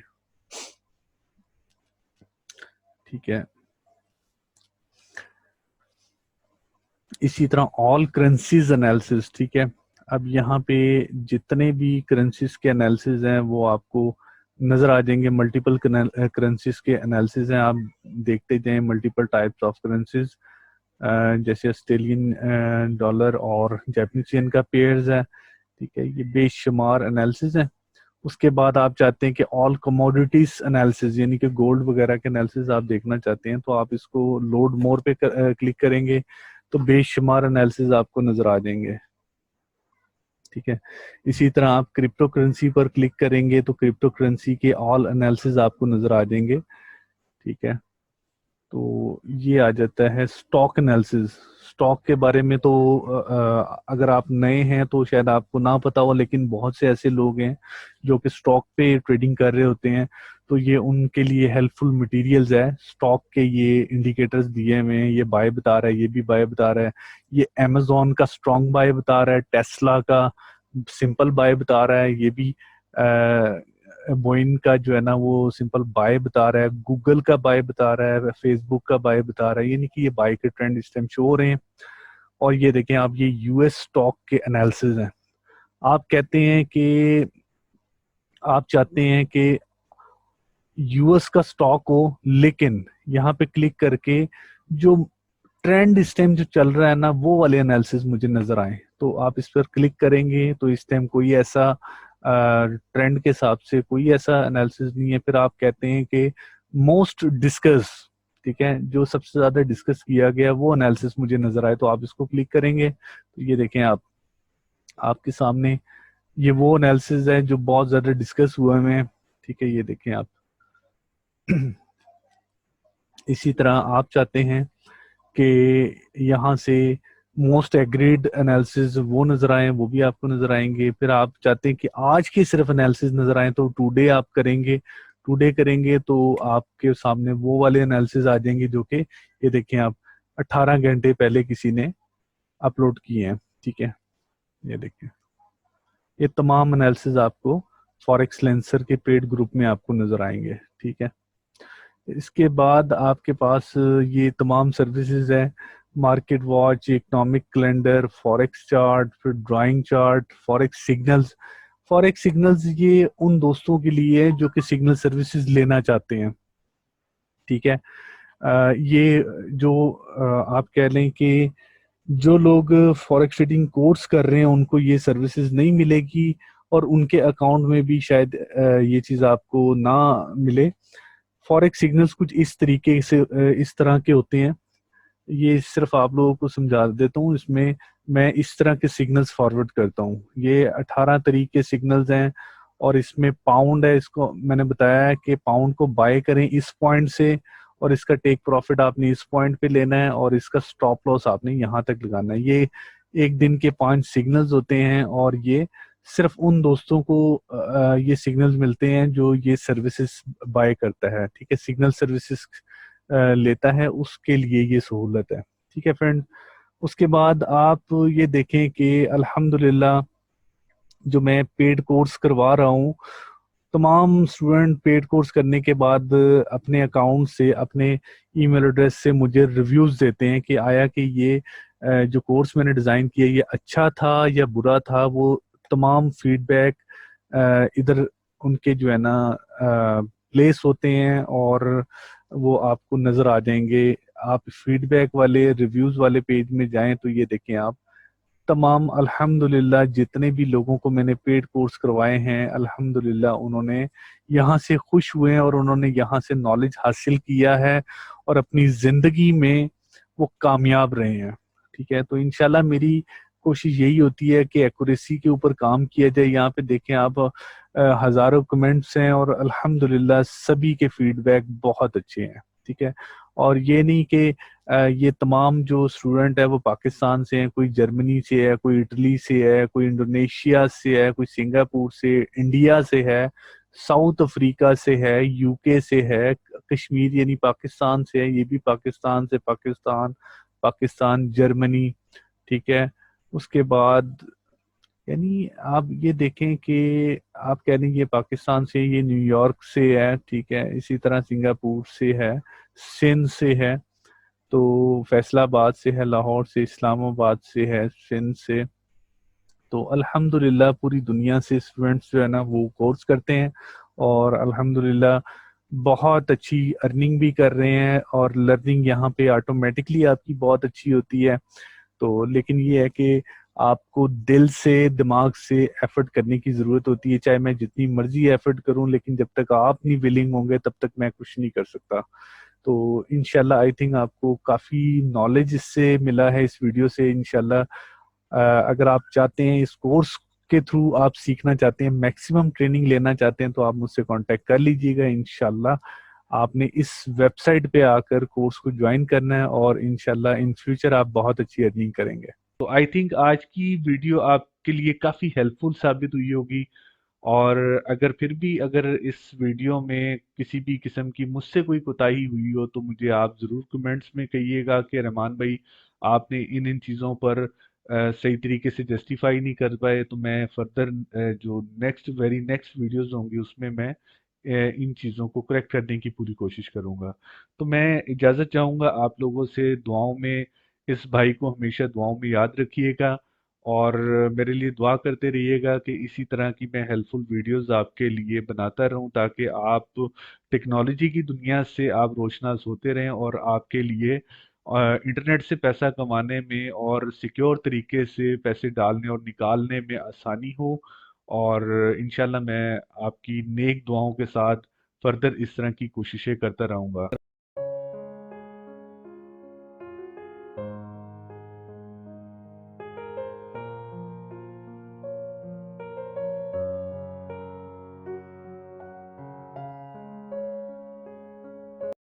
ठीक है। इसी तरह ऑल करेंसीज एनालिसिस, ठीक है। अब यहाँ पे जितने भी करेंसीज के एनालिसिस हैं वो आपको नजर आ जाएंगे। मल्टीपल करेंसीज के एनालिसिस हैं, आप देखते जाएं। मल्टीपल टाइप्स ऑफ करेंसीज, जैसे ऑस्ट्रेलियन डॉलर और जापानीज येन का पेयर्स है, ठीक है। ये बेशुमार एनालिसिस है। उसके बाद आप चाहते हैं कि ऑल कमोडिटीज एनालिसिस, यानी कि गोल्ड वगैरह के एनालिसिस आप देखना चाहते हैं, तो आप इसको लोड मोर पे क्लिक करेंगे तो बेशुमार एनालिसिस आपको नजर आ जाएंगे, ठीक है। इसी तरह आप क्रिप्टो करेंसी पर क्लिक करेंगे तो क्रिप्टो करेंसी के ऑल एनालिसिस आपको नजर आ जाएंगे, ठीक है। तो ये आ जाता है स्टॉक एनालिसिस। स्टॉक के बारे में तो अगर आप नए हैं तो शायद आपको ना पता हो, लेकिन बहुत से ऐसे लोग हैं जो कि स्टॉक पे ट्रेडिंग कर रहे होते हैं, तो ये उनके लिए हेल्पफुल मटेरियल्स है। स्टॉक के ये इंडिकेटर्स दिए हुए हैं, ये बाय बता रहा है, ये भी बाय बता रहा है, ये अमेजोन का स्ट्रॉन्ग बाय बता रहा है, टेस्ला का सिंपल बाय बता रहा है, ये भी बोइन का जो है ना वो सिंपल बाय बता रहा है, गूगल का बाय बता रहा है, फेसबुक का बाय बता रहा है, यानी कि ये बाय के ट्रेंड इस टाइम शो हो रहे हैं। और ये देखें आप, ये यूएस स्टॉक के एनालिसिस हैं। आप कहते हैं कि आप चाहते हैं कि यूएस का स्टॉक हो, लेकिन यहाँ पे क्लिक करके जो ट्रेंड इस टाइम जो चल रहा है ना वो वाले एनालिसिस मुझे नजर आए, तो आप इस पर क्लिक करेंगे तो इस टाइम कोई ऐसा ट्रेंड के हिसाब से कोई ऐसा एनालिसिस नहीं है। फिर आप कहते हैं कि मोस्ट डिस्कस, ठीक है, जो सबसे ज्यादा डिस्कस किया गया वो एनालिसिस मुझे नजर आए, तो आप इसको क्लिक करेंगे तो ये देखें आप, आपके सामने ये वो एनालिसिस है जो बहुत ज्यादा डिस्कस हुए हैं। ठीक है, ये देखें आप। इसी तरह आप चाहते हैं कि यहाँ से मोस्ट एग्रीड एनालिसिस वो नजर आए, वो भी आपको नजर आएंगे। फिर आप चाहते हैं कि आज के सिर्फ एनालिसिस नजर आए, तो टुडे आप करेंगे, टुडे करेंगे तो आपके सामने वो वाले एनालिसिस आ जाएंगे जो कि ये देखें आप 18 घंटे पहले किसी ने अपलोड किए हैं। ठीक है, ये देखें, ये तमाम एनालिसिस आपको फॉरेक्स लेंसर के पेड ग्रुप में आपको नजर आएंगे। ठीक है, इसके बाद आपके पास ये तमाम सर्विसेज है, market watch, economic calendar, forex chart, फिर drawing chart, forex signals. Forex signals ये उन दोस्तों के लिए है जो कि सिग्नल सर्विसेज लेना चाहते हैं। ठीक है, ये जो आप कह लें कि जो लोग फॉरेक्स ट्रेडिंग कोर्स कर रहे हैं उनको ये सर्विसेज नहीं मिलेगी, और उनके अकाउंट में भी शायद ये चीज़ आपको ना मिले। फॉरेक्स सिग्नल्स कुछ इस तरीके से इस तरह के होते हैं, ये सिर्फ आप लोगों को समझा देता हूँ। इसमें मैं इस तरह के सिग्नल्स फॉरवर्ड करता हूँ, ये 18 तरीके सिग्नल्स हैं, और इसमें पाउंड है, इसको मैंने बताया है कि पाउंड को बाय करें इस पॉइंट से, और इसका टेक प्रॉफिट आपने इस पॉइंट पे लेना है, और इसका स्टॉप लॉस आपने यहाँ तक लगाना है। ये एक दिन के 5 सिग्नल्स होते हैं, और ये सिर्फ उन दोस्तों को ये सिग्नल्स मिलते हैं जो ये सर्विसेज बाय करता है। ठीक है, सिग्नल सर्विसेज लेता है उसके लिए ये सहूलत है। ठीक है फ्रेंड, उसके बाद आप ये देखें कि अल्हम्दुलिल्लाह जो मैं पेड कोर्स करवा रहा हूँ, तमाम स्टूडेंट पेड कोर्स करने के बाद अपने अकाउंट से, अपने ईमेल एड्रेस से मुझे रिव्यूज देते हैं कि आया कि ये जो कोर्स मैंने डिज़ाइन किया ये अच्छा था या बुरा था। वो तमाम फीडबैक इधर उनके जो है ना प्लेस होते हैं, और वो आपको नज़र आ जाएंगे। आप फीडबैक वाले रिव्यूज वाले पेज में जाएं तो ये देखें आप, तमाम अल्हम्दुलिल्लाह जितने भी लोगों को मैंने पेड कोर्स करवाए हैं अल्हम्दुलिल्लाह उन्होंने यहाँ से खुश हुए हैं, और उन्होंने यहाँ से नॉलेज हासिल किया है, और अपनी ज़िंदगी में वो कामयाब रहे हैं। ठीक है, तो इंशाल्लाह मेरी कोशिश यही होती है कि एक्यूरेसी के ऊपर काम किया जाए। यहाँ पे देखें आप, हज़ारों कमेंट्स हैं, और अल्हम्दुलिल्लाह सभी के फीडबैक बहुत अच्छे हैं। ठीक है, और ये नहीं कि ये तमाम जो स्टूडेंट है वो पाकिस्तान से हैं, कोई जर्मनी से है, कोई इटली से है, कोई इंडोनेशिया से है, कोई सिंगापुर से, इंडिया से है, साउथ अफ्रीका से है, यूके से है, कश्मीर यानी पाकिस्तान से है, ये भी पाकिस्तान से, पाकिस्तान, पाकिस्तान, जर्मनी। ठीक है, उसके बाद यानी आप ये देखें कि आप कह रहे हैं ये पाकिस्तान से, ये न्यूयॉर्क से है। ठीक है, इसी तरह सिंगापुर से है, सिंध से है, तो फैसलाबाद से है, लाहौर से, इस्लामाबाद से है, सिंध से। तो अल्हम्दुलिल्लाह पूरी दुनिया से स्टूडेंट्स जो है ना वो कोर्स करते हैं, और अल्हम्दुलिल्लाह बहुत अच्छी अर्निंग भी कर रहे हैं, और लर्निंग यहाँ पे ऑटोमेटिकली आपकी बहुत अच्छी होती है। तो लेकिन ये है कि आपको दिल से, दिमाग से एफर्ट करने की ज़रूरत होती है। चाहे मैं जितनी मर्जी एफर्ट करूं, लेकिन जब तक आप नहीं विलिंग होंगे तब तक मैं कुछ नहीं कर सकता। तो इंशाल्लाह आई थिंक आपको काफ़ी नॉलेज इससे मिला है, इस वीडियो से। इंशाल्लाह अगर आप चाहते हैं इस कोर्स के थ्रू आप सीखना चाहते हैं, मैक्सिमम ट्रेनिंग लेना चाहते हैं, तो आप मुझसे कांटेक्ट कर लीजिएगा। इंशाल्लाह आपने इस वेबसाइट पे आकर कोर्स को ज्वाइन करना है और इंशाल्लाह इन फ्यूचर आप बहुत अच्छी अर्निंग करेंगे। तो आई थिंक आज की वीडियो आपके लिए काफ़ी हेल्पफुल साबित हुई होगी। और अगर फिर भी अगर इस वीडियो में किसी भी किस्म की मुझसे कोई कोताही हुई हो तो मुझे आप ज़रूर कमेंट्स में कहिएगा कि रहमान भाई आपने इन इन चीज़ों पर सही तरीके से जस्टिफाई नहीं कर पाए, तो मैं फर्दर जो वेरी नेक्स्ट वीडियोस होंगी उसमें मैं इन चीज़ों को करेक्ट करने की पूरी कोशिश करूंगा। तो मैं इजाज़त चाहूंगा आप लोगों से, दुआओं में इस भाई को हमेशा दुआओं में याद रखिएगा और मेरे लिए दुआ करते रहिएगा कि इसी तरह की मैं हेल्पफुल वीडियोस आपके लिए बनाता रहूं ताकि आप टेक्नोलॉजी की दुनिया से आप रोशनास होते रहें और आपके लिए इंटरनेट से पैसा कमाने में और सिक्योर तरीके से पैसे डालने और निकालने में आसानी हो। और इंशाल्लाह मैं आपकी नेक दुआओं के साथ फर्दर इस तरह की कोशिशें करता रहूंगा।